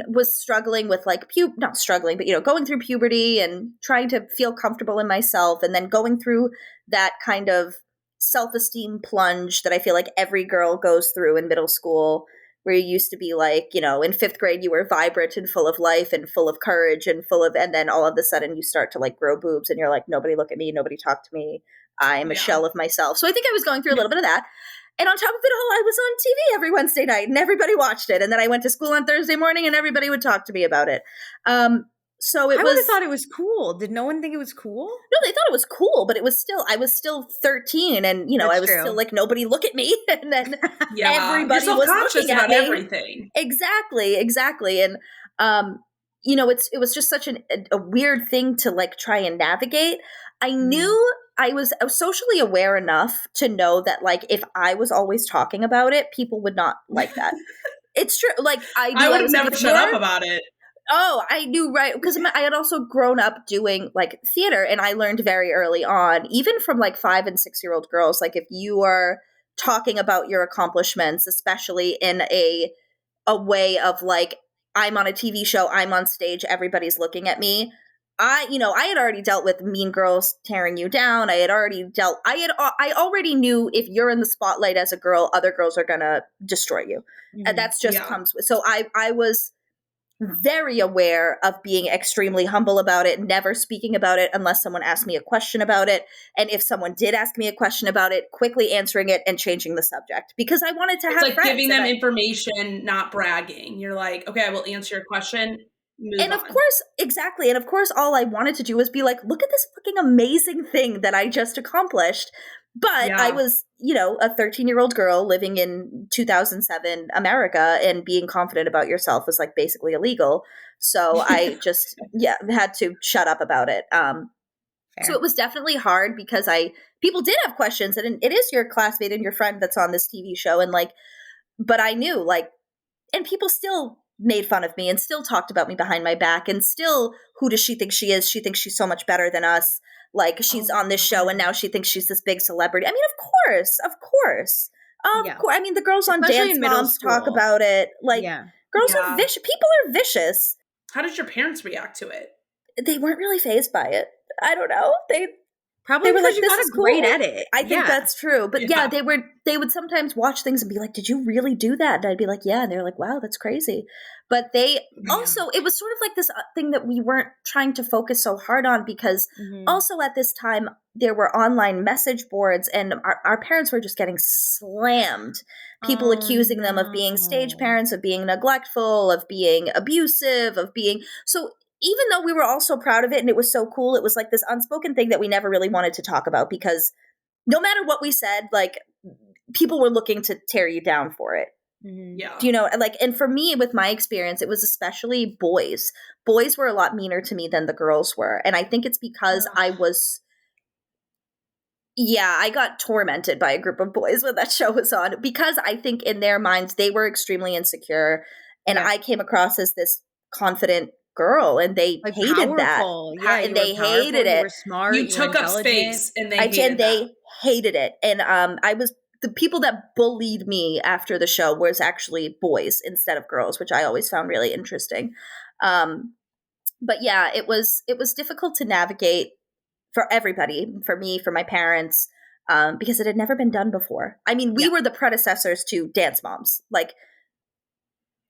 was struggling with like, not struggling, but, going through puberty and trying to feel comfortable in myself. And then going through that kind of self-esteem plunge that I feel like every girl goes through in middle school, where you used to be like, in 5th grade, you were vibrant and full of life and full of courage and and then all of a sudden you start to like grow boobs and you're like, nobody look at me, nobody talk to me. I'm a shell of myself. So I think I was going through a little bit of that. And on top of it all, I was on TV every Wednesday night and everybody watched it. And then I went to school on Thursday morning and everybody would talk to me about it. So I would have thought it was cool. Did no one think it was cool? No, they thought it was cool, but I was still 13 and, I was still like, nobody look at me. And then everybody was looking at me. Everything. Exactly. And, it was just such a weird thing to like try and navigate. I knew I was socially aware enough to know that like, if I was always talking about it, people would not like that. It's true. Like I would have never shut up about it. Oh, I knew, right? Because I had also grown up doing like theater, and I learned very early on, even from like 5 and 6-year-old girls, like if you are talking about your accomplishments, especially in a way of like, I'm on a TV show, I'm on stage, everybody's looking at me. I had already dealt with mean girls tearing you down. I already knew if you're in the spotlight as a girl, other girls are gonna destroy you. And that's just comes with. So I was very aware of being extremely humble about it, never speaking about it unless someone asked me a question about it. And if someone did ask me a question about it, quickly answering it and changing the subject, because I wanted to have like giving them information, not bragging. You're like, okay, I will answer your question. And of course, exactly. And of course, all I wanted to do was be like, look at this fucking amazing thing that I just accomplished. But I was, a 13-year-old girl living in 2007 America, and being confident about yourself was like basically illegal. So I just, had to shut up about it. So it was definitely hard because people did have questions, and it is your classmate and your friend that's on this TV show. And like, but I knew like, and people still made fun of me and still talked about me behind my back, and still, who does she think she is? She thinks she's so much better than us. Like, she's on this show and now she thinks she's this big celebrity. I mean, of course. Of course. I mean, the girls on Dance Moms talk about it. Like, girls are vicious. People are vicious. How did your parents react to it? They weren't really fazed by it. I don't know. Probably because you got great at it. I think that's true. But they would sometimes watch things and be like, did you really do that? And I'd be like, yeah. And they're like, wow, that's crazy. But they also, it was sort of like this thing that we weren't trying to focus so hard on, because also at this time there were online message boards, and our parents were just getting slammed. People accusing them of being stage parents, of being neglectful, of being abusive, so even though we were all so proud of it and it was so cool, it was like this unspoken thing that we never really wanted to talk about, because no matter what we said, like, people were looking to tear you down for it. Yeah. Do you know, like, and for me, with my experience, it was especially boys. Boys were a lot meaner to me than the girls were. And I think it's because I got tormented by a group of boys when that show was on, because I think in their minds, they were extremely insecure. And I came across as this confident girl, and they hated powerful. that. Yeah, and they hated it. You were smart. You took up space, and they hated it. And the people that bullied me after the show was actually boys instead of girls, which I always found really interesting. But yeah, it was difficult to navigate for everybody, for me, for my parents, because it had never been done before. I mean, we were the predecessors to Dance Moms. Like,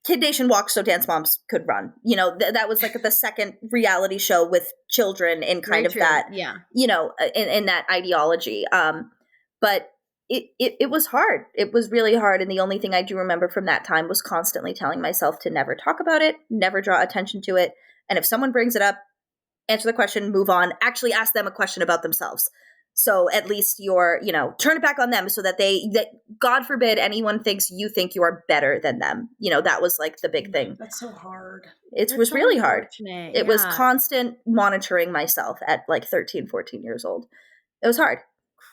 Kid Nation walked so Dance Moms could run. You know, that was like the second reality show with children in kind of that, you know, in that ideology. But it was hard. It was really hard. And the only thing I do remember from that time was constantly telling myself to never talk about it, never draw attention to it. And if someone brings it up, answer the question, move on, actually ask them a question about themselves. So at least you're, you know, turn it back on them so that that God forbid anyone thinks you think you are better than them. You know, that was like the big thing. That's so hard. It was really hard. It was constant monitoring myself at like 13, 14 years old. It was hard.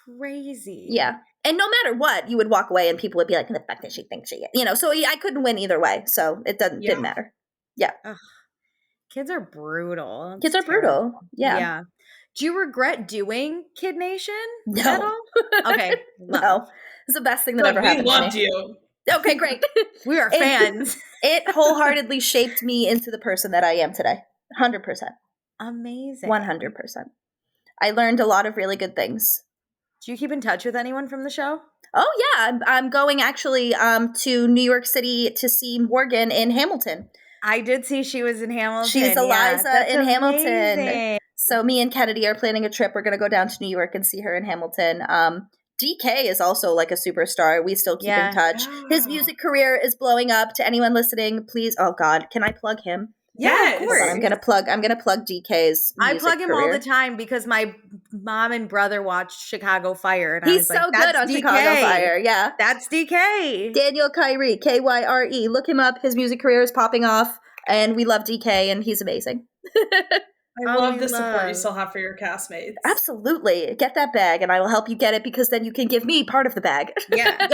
Crazy. Yeah. And no matter what, you would walk away and people would be like, the fact that she thinks she is. You know, so I couldn't win either way. So it didn't matter. Yeah. Ugh. Kids are brutal. Kids are brutal. Yeah. Yeah. Do you regret doing Kid Nation no. at all? Okay. No. It's the best thing that ever happened to me. We loved you. Okay, great. We are fans. It wholeheartedly shaped me into the person that I am today. 100%. Amazing. 100%. I learned a lot of really good things. Do you keep in touch with anyone from the show? Oh, yeah. I'm going actually to New York City to see Morgan in Hamilton. I did see she was in Hamilton. She's Eliza in Hamilton. So me and Kennedy are planning a trip. We're going to go down to New York and see her in Hamilton. DK is also like a superstar. We still keep in touch. His music career is blowing up. To anyone listening, please. Oh God, can I plug him? Yeah, of course. I'm gonna plug DK's. I plug him all the time because my mom and brother watched Chicago Fire, and he's so good on Chicago Fire. Yeah, that's DK. Daniel Kyrie, Kyre. Look him up. His music career is popping off, and we love DK, and he's amazing. I love the support you still have for your castmates. Absolutely. Get that bag and I will help you get it because then you can give me part of the bag. Yeah.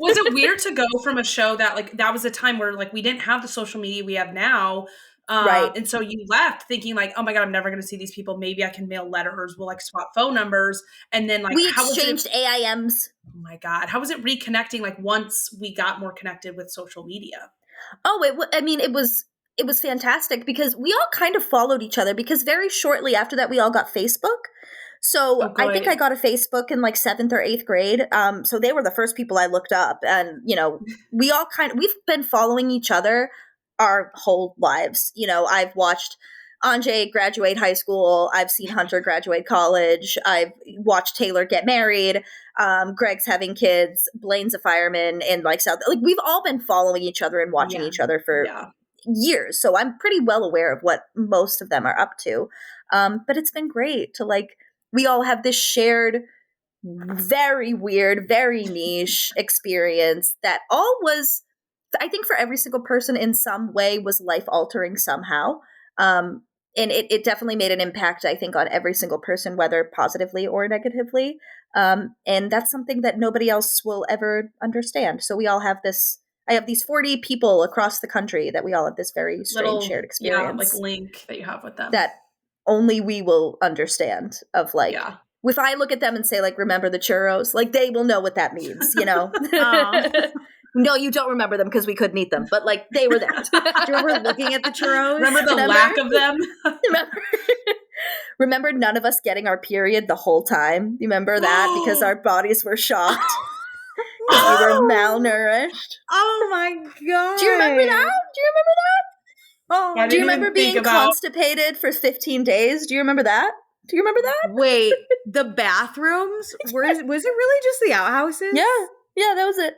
Was it weird to go from a show that like that was a time where like we didn't have the social media we have now? Right. And so you left thinking like, oh my God, I'm never going to see these people. Maybe I can mail letters. We'll like swap phone numbers. And then like we exchanged AIMs. Oh my God. How was it reconnecting like once we got more connected with social media? Oh, it was fantastic because we all kind of followed each other because very shortly after that, we all got Facebook. So I think I got a Facebook in like 7th or 8th grade. So they were the first people I looked up. And, you know, we've been following each other our whole lives. You know, I've watched Anjay graduate high school. I've seen Hunter graduate college. I've watched Taylor get married. Greg's having kids. Blaine's a fireman in like South. Like we've all been following each other and watching each other for years. So I'm pretty well aware of what most of them are up to. But it's been great to like, we all have this shared, very weird, very niche experience that all was, I think for every single person in some way was life altering somehow. And it definitely made an impact, I think, on every single person, whether positively or negatively. And that's something that nobody else will ever understand. So we all have this, I have these 40 people across the country that we all have this very strange shared experience. Yeah, like link that you have with them. That only we will understand of like, if I look at them and say like, remember the churros, like they will know what that means, you know? No, you don't remember them because we couldn't eat them, but like they were there. Do you remember looking at the churros? Remember the lack of them? Remember none of us getting our period the whole time? You remember that? Because our bodies were shocked. We were malnourished. Oh my God. Do you remember that? Oh, do you remember being constipated for 15 days? Do you remember that? Wait, the bathrooms? Was it really just the outhouses? Yeah, that was it.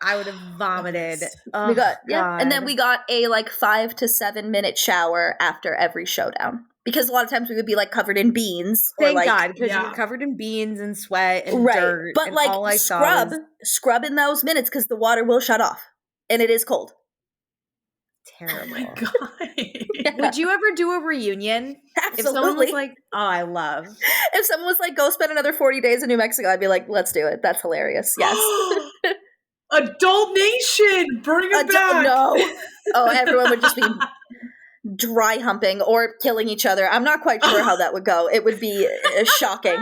I would have vomited. We got and then we got a like 5 to 7 minute shower after every showdown because a lot of times we would be like covered in beans. Thank or, like, God, because you were covered in beans and sweat and dirt. But and like all I scrub in those minutes because the water will shut off and it is cold. Terrible. Oh my God. Would you ever do a reunion? Absolutely. If someone was like, if someone was like, go spend another 40 days in New Mexico, I'd be like, let's do it. That's hilarious. Yes. Adult Nation, bring it back. No. Oh, everyone would just be dry humping or killing each other. I'm not quite sure how that would go. It would be shocking.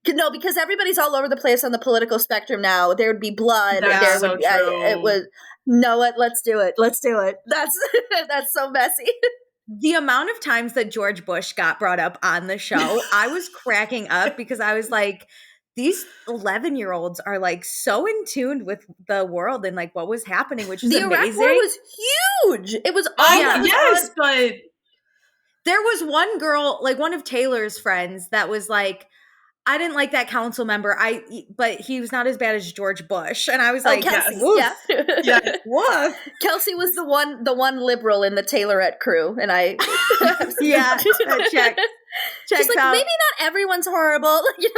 No, because everybody's all over the place on the political spectrum now. There would be blood. That's there would be, it was. No, let's do it. Let's do it. That's so messy. The amount of times that George Bush got brought up on the show, I was cracking up because I was like, these 11-year-olds are like so in tune with the world and like what was happening, which is amazing. The Iraq War was huge. It was all yes, but there was one girl, like one of Taylor's friends, that was like, I didn't like that council member. But he was not as bad as George Bush. And I was like, Kelsey, yes, yeah. Woof. Kelsey was the one liberal in the Taylorette crew. And I yeah, check. She's like, out. Maybe not everyone's horrible. You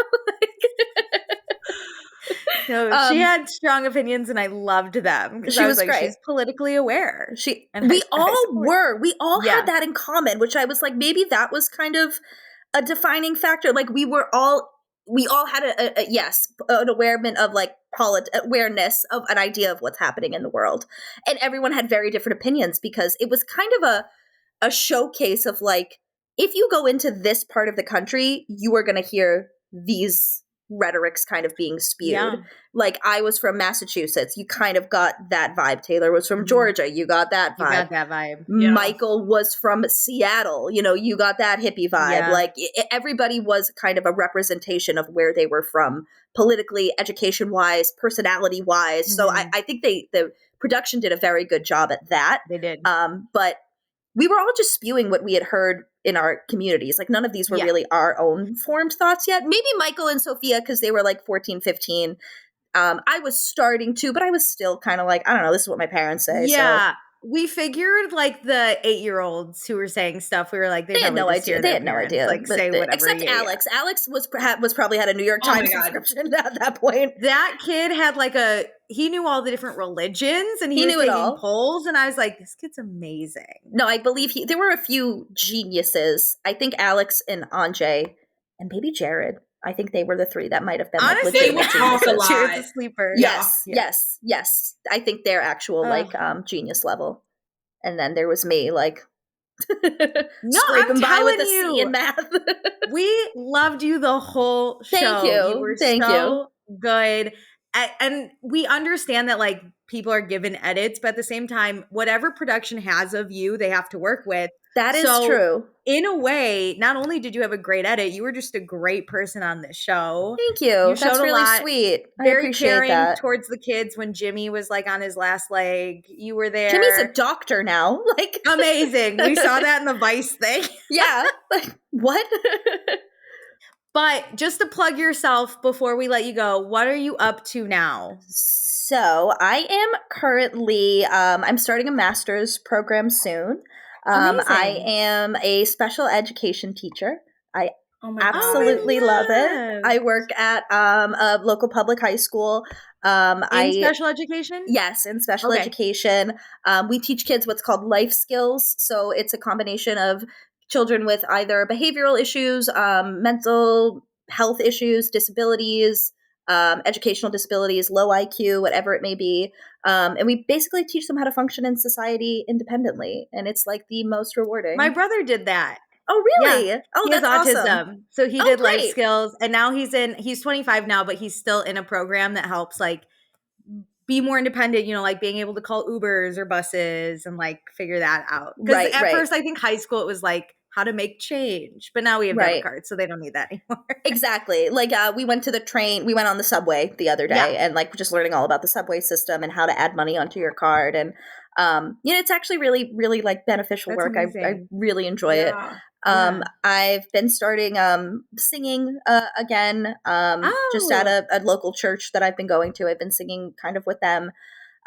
know, no, she had strong opinions and I loved them. She was like, great. She's politically aware. We all had that in common, which I was like, maybe that was kind of a defining factor. Like we all had an awareness of an idea of what's happening in the world. And everyone had very different opinions because it was kind of a showcase of like, if you go into this part of the country, you are going to hear these rhetorics kind of being spewed. Yeah. Like I was from Massachusetts. You kind of got that vibe. Taylor was from Georgia. You got that vibe. You got that vibe. Yeah. Michael was from Seattle. You know, you got that hippie vibe. Yeah. Like everybody was kind of a representation of where they were from politically, education-wise, personality-wise. Mm-hmm. So I think the production did a very good job at that. They did. But we were all just spewing what we had heard in our communities. Like none of these were really our own formed thoughts yet. Maybe Michael and Sophia, because they were like 14, 15. I was starting to, but I was still kind of like, I don't know, this is what my parents say. Yeah. So. We figured like the 8-year-olds who were saying stuff, we were like, they had no idea. They had no idea. Like say whatever. Except Alex. Yeah. Alex was probably had a New York Times subscription at that point. That kid had like he knew all the different religions and he was taking polls. And I was like, this kid's amazing. No, I believe there were a few geniuses. I think Alex and Anjay and maybe Jared. I think they were the three that might have been. Honestly, they would talk a lot. Jared's a sleeper. Yes. I think they're actual genius level. And then there was me, like scraping by with a C in math. We loved you the whole show. Thank you. You were so good. And we understand that like people are given edits, but at the same time, whatever production has of you, they have to work with. That is true. In a way, not only did you have a great edit, you were just a great person on this show. Thank you. That's really sweet. Very caring towards the kids when Jimmy was like on his last leg. You were there. Jimmy's a doctor now. Like amazing. We saw that in the Vice thing. Yeah. Like what? But just to plug yourself before we let you go, what are you up to now? So I am currently, I'm starting a master's program soon. I am a special education teacher. I absolutely love it. I work at a local public high school. In special education? Yes, in special education. We teach kids what's called life skills. So it's a combination of children with either behavioral issues, mental health issues, disabilities, educational disabilities, low IQ, whatever it may be. And we basically teach them how to function in society independently. And it's like the most rewarding. My brother did that. Oh, really? Yeah. Oh, he has autism. Awesome. So he did life skills. And now he's 25 now, but he's still in a program that helps like be more independent, you know, like being able to call Ubers or buses and like figure that out. Because at first, I think high school, it was like how to make change. But now we have debit cards, so they don't need that anymore. Exactly. Like we went on the subway the other day and like just learning all about the subway system and how to add money onto your card. And, it's actually really, really like beneficial work. I really enjoy it. I've been starting singing again, just at a local church that I've been going to. I've been singing kind of with them.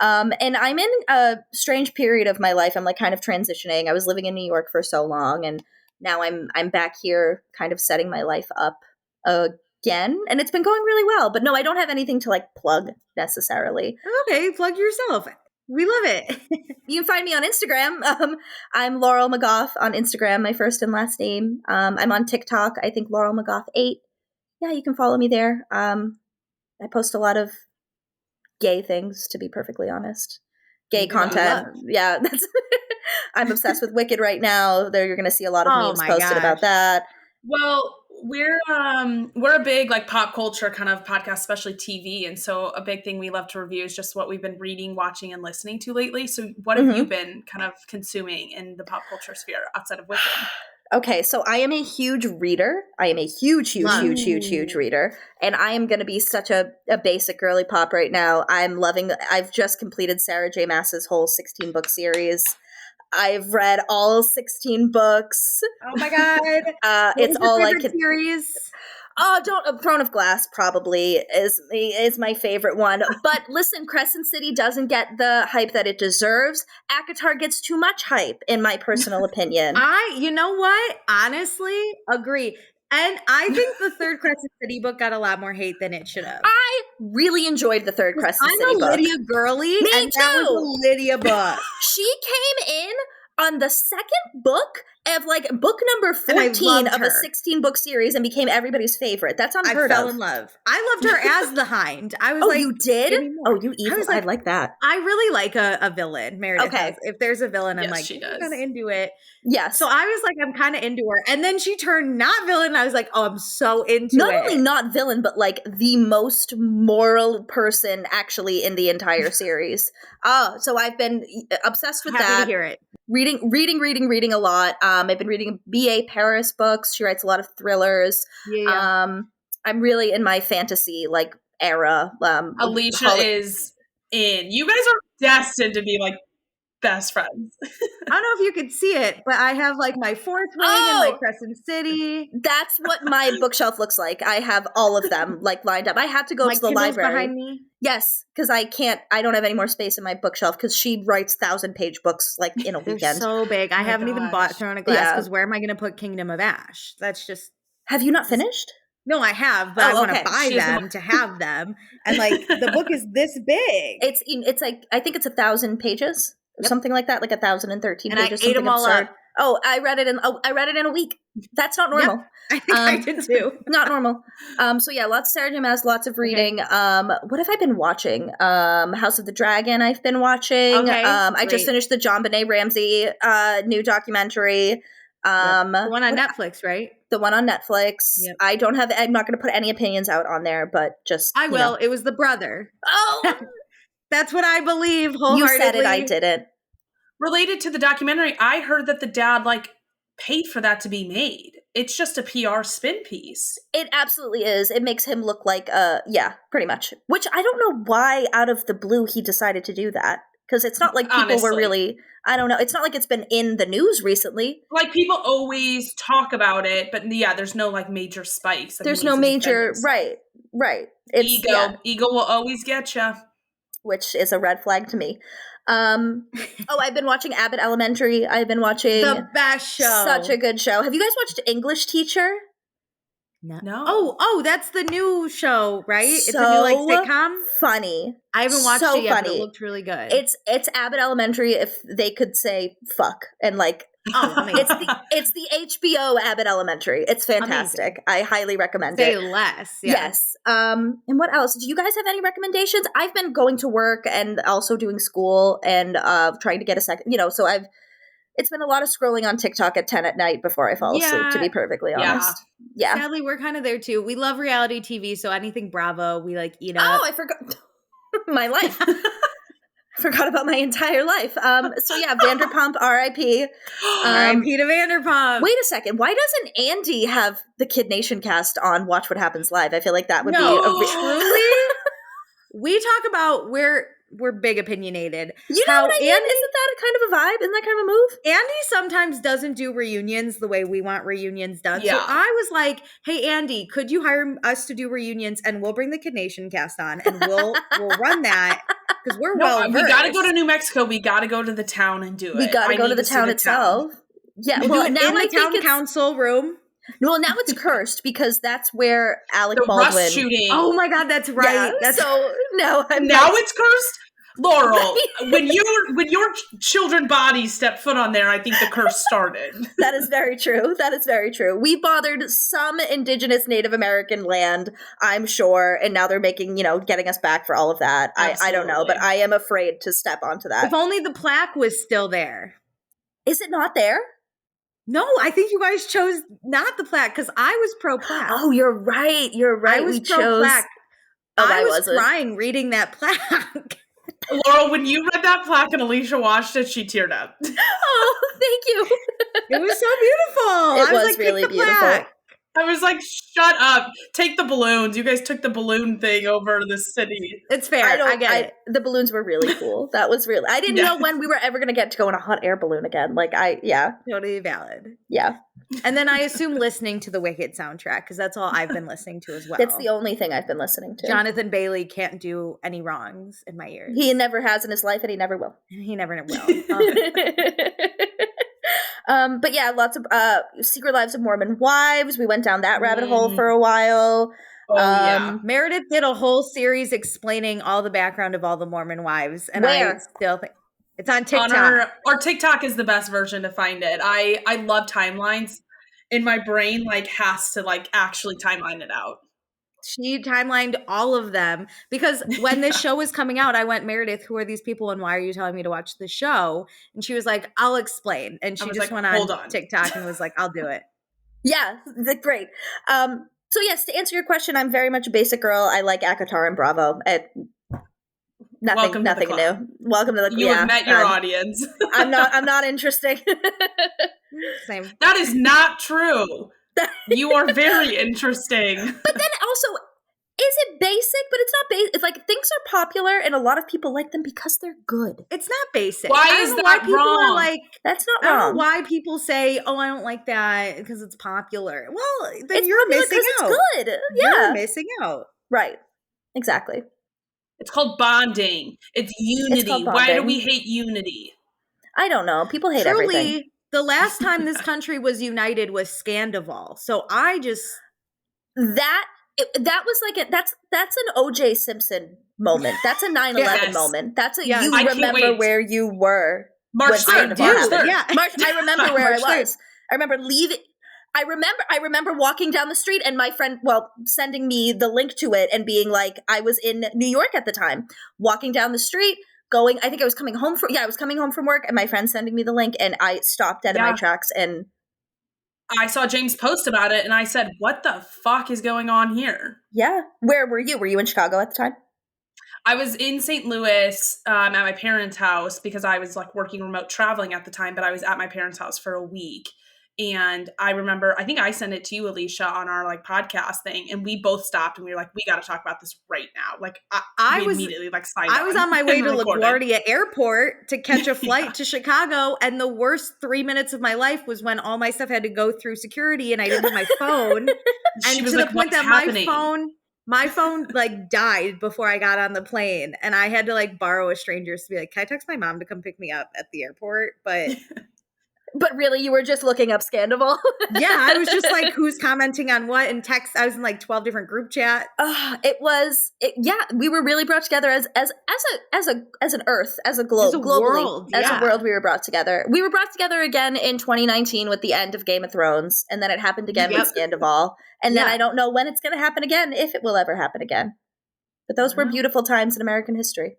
And I'm in a strange period of my life. I'm like kind of transitioning. I was living in New York for so long, and now I'm back here kind of setting my life up again, and it's been going really well. But no, I don't have anything to like plug necessarily. Okay, plug yourself. We love it. You can find me on Instagram. I'm Laurel McGoff on Instagram, my first and last name. I'm on TikTok. I think Laurel McGoff 8. Yeah, you can follow me there. I post a lot of gay things, to be perfectly honest. Gay content. Yeah, that's I'm obsessed with Wicked right now. There you're going to see a lot of memes posted about that. Well, we're a big like pop culture kind of podcast, especially TV, and so a big thing we love to review is just what we've been reading, watching, and listening to lately. So what have you been kind of consuming in the pop culture sphere outside of Wicked? Okay, so I am a huge reader. I am a huge reader. And I am going to be such a basic girly pop right now. I've just completed Sarah J. Maas's whole 16-book series. I've read all 16 books. Oh my God. It's all I can. Series? Throne of Glass probably is my favorite one. But listen, Crescent City doesn't get the hype that it deserves. ACOTAR gets too much hype, in my personal opinion. You know what? Honestly, agree. And I think the third Crescent City book got a lot more hate than it should have. I really enjoyed the third Crescent City book. I'm a Lydia girly. Me and too. That was a Lydia book. She came in on the second book of like book number 14 of a 16-book series and became everybody's favorite. That's unheard of. I fell in love. I loved her as the Hind. I was like, you did? Oh, you evil. I like that. I really like a villain. Meredith does. If there's a villain, I'm like, I'm kind of into it. Yes. So I was like, I'm kind of into her. And then she turned not villain. And I was like, oh, I'm so into it. Not only not villain, but like the most moral person actually in the entire series. So I've been obsessed with that. Happy to hear it. Reading a lot. I've been reading B.A. Paris books. She writes a lot of thrillers. Yeah. I'm really in my fantasy like era. Alicia is in. You guys are destined to be like best friends. I don't know if you could see it, but I have like my Fourth Ring and my Crescent City. That's what my bookshelf looks like. I have all of them like lined up. I had to go to the library. Behind me? Yes, because I don't have any more space in my bookshelf because she writes 1,000-page books like in a weekend. They're so big. I haven't even bought Throne of Glass because where am I going to put Kingdom of Ash? That's just... Have you not finished? No, I have, but I want to buy them to have them. And like the book is this big. It's like, I think it's 1,000 pages. Yep. Something like that, like 1,013 pages. I ate them all up. Oh, I read it in a week. That's not normal. Yep. I think I did too. Not normal. So yeah, lots of Sarah J. Maas, lots of reading. Okay. What have I been watching? House of the Dragon I've been watching. Okay, I just finished the John Benet Ramsey new documentary. The one on Netflix, right? The one on Netflix. Yep. I'm not going to put any opinions out on there, but just I will. Know. It was the brother. Oh. That's what I believe wholeheartedly. You said it, I didn't. Related to the documentary, I heard that the dad like paid for that to be made. It's just a PR spin piece. It absolutely is. It makes him look like pretty much. Which I don't know why out of the blue he decided to do that. Because it's not like people were really, I don't know. It's not like it's been in the news recently. Like people always talk about it, but there's no like major spikes. There's no major, right. It's, Ego will always get you. Which is a red flag to me. I've been watching Abbott Elementary. I've been watching the best show. Such a good show. Have you guys watched English Teacher? No. Oh, that's the new show, right? It's a new like sitcom. Funny. I haven't watched it yet, but it looked really good. It's Abbott Elementary if they could say fuck and like it's the HBO Abbott Elementary. It's fantastic. Amazing. I highly recommend it. Say less. Yeah. Yes. And what else? Do you guys have any recommendations? I've been going to work and also doing school and trying to get a second, so it's been a lot of scrolling on TikTok at 10 at night before I fall asleep, to be perfectly honest. Yeah. Sadly, we're kind of there too. We love reality TV, so anything Bravo, we like eat up. Oh, I forgot my life. Forgot about my entire life. So yeah, Vanderpump, R.I.P. R.I.P. to Vanderpump. Wait a second. Why doesn't Andy have the Kid Nation cast on Watch What Happens Live? I feel like that would be truly. We talk about we're big opinionated. You know what I mean? Isn't that a kind of a vibe? Isn't that kind of a move? Andy sometimes doesn't do reunions the way we want reunions done. Yeah. So I was like, hey, Andy, could you hire us to do reunions and we'll bring the Kid Nation cast on and we'll run that because we're well-versed. We got to go to New Mexico. We got to go to the town and do it. We got to go to the town itself. Yeah. Well, now in the town council room. Well, now it's cursed because that's where Alec Baldwin. Rust shooting. Oh my God, that's right. Yeah, now it's cursed. Laurel, when your children bodies step foot on there, I think the curse started. That is very true. That is very true. We bothered some indigenous Native American land, I'm sure, and now they're making, getting us back for all of that. I don't know, but I am afraid to step onto that. If only the plaque was still there. Is it not there? No, I think you guys chose not the plaque because I was pro-plaque. Oh, you're right. You're right. I was pro-plaque. I was crying reading that plaque. Laurel, when you read that plaque and Alicia watched it, she teared up. Oh, thank you. It was so beautiful. It was really beautiful. Plaque. I was like, shut up. Take the balloons. You guys took the balloon thing over the city. It's fair. I get it. The balloons were really cool. That was really, I didn't know when we were ever going to get to go in a hot air balloon again. Totally valid. Yeah. And then I assume listening to the Wicked soundtrack, because that's all I've been listening to as well. That's the only thing I've been listening to. Jonathan Bailey can't do any wrongs in my ears. He never has in his life, and he never will. He never will. But yeah, lots of Secret Lives of Mormon Wives. We went down that rabbit hole for a while. Oh, yeah. Meredith did a whole series explaining all the background of all the Mormon wives. And Where? I still think it's on TikTok. Our TikTok is the best version to find it. I love timelines. In my brain, has to actually timeline it out. She timelined all of them because when this show was coming out, I went, Meredith, who are these people and why are you telling me to watch the show? And she was like, I'll explain. And she just went on TikTok and was like, I'll do it. Yeah, great. So yes, to answer your question, I'm very much a basic girl. I like ACOTAR and Bravo. Nothing new. Welcome to the club. You have met your audience. I'm not interesting. Same. That is not true. You are very interesting. But then also, is it basic? But it's not basic. It's things are popular and a lot of people like them because they're good. It's not basic. Why is that wrong? That's not wrong. I don't know wrong. why people say, oh, I don't like that because it's popular. Well, then you're missing out. It's good. Yeah. You're missing out. Right. Exactly. It's called bonding. It's unity. Why do we hate unity? I don't know. People hate everything. The last time this country was united was Scandival. So I just that was that's an O.J. Simpson moment. That's a 9/11 moment. That's a you remember where you were. March 3rd. Yeah. I remember where I was. I remember leaving. I remember walking down the street and my friend, sending me the link to it and being like, I was in New York at the time, walking down the street, I think I was coming home from work and my friend sending me the link and I stopped dead in my tracks and I saw James post about it and I said, what the fuck is going on here? Yeah. Where were you? Were you in Chicago at the time? I was in St. Louis at my parents' house because I was working remote traveling at the time, but I was at my parents' house for a week. And I remember, I think I sent it to you, Alicia, on our podcast thing, and we both stopped and we were like, we got to talk about this right now. I was immediately signed on. I was on my way to LaGuardia Airport to catch a flight to Chicago, and the worst 3 minutes of my life was when all my stuff had to go through security and I didn't have my phone. And to the point that my phone died before I got on the plane, and I had to borrow a stranger's to be like, can I text my mom to come pick me up at the airport? But really, you were just looking up Scandival? Yeah, I was just who's commenting on what and text. I was in 12 different group chats. We were really brought together as an earth, as a globe, globally, as a world. We were brought together. We were brought together again in 2019 with the end of Game of Thrones, and then it happened again with Scandival, and then I don't know when it's going to happen again, if it will ever happen again. But those were beautiful times in American history.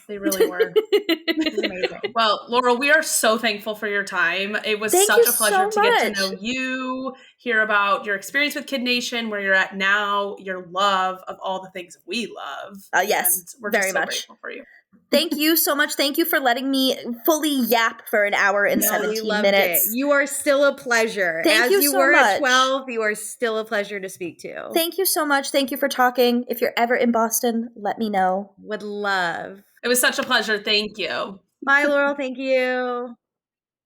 They really were. It was amazing. Well, Laurel, we are so thankful for your time. It was such a pleasure to get to know you, hear about your experience with Kid Nation, where you're at now, your love of all the things we love. Yes, and we're very just so much grateful for you. Thank you so much. Thank you for letting me fully yap for an hour and 17 minutes. You are still a pleasure. Thank you so much. At 12, you are still a pleasure to speak to. Thank you so much. Thank you for talking. If you're ever in Boston, let me know. Would love. It was such a pleasure. Thank you. Bye, Laurel. Thank you.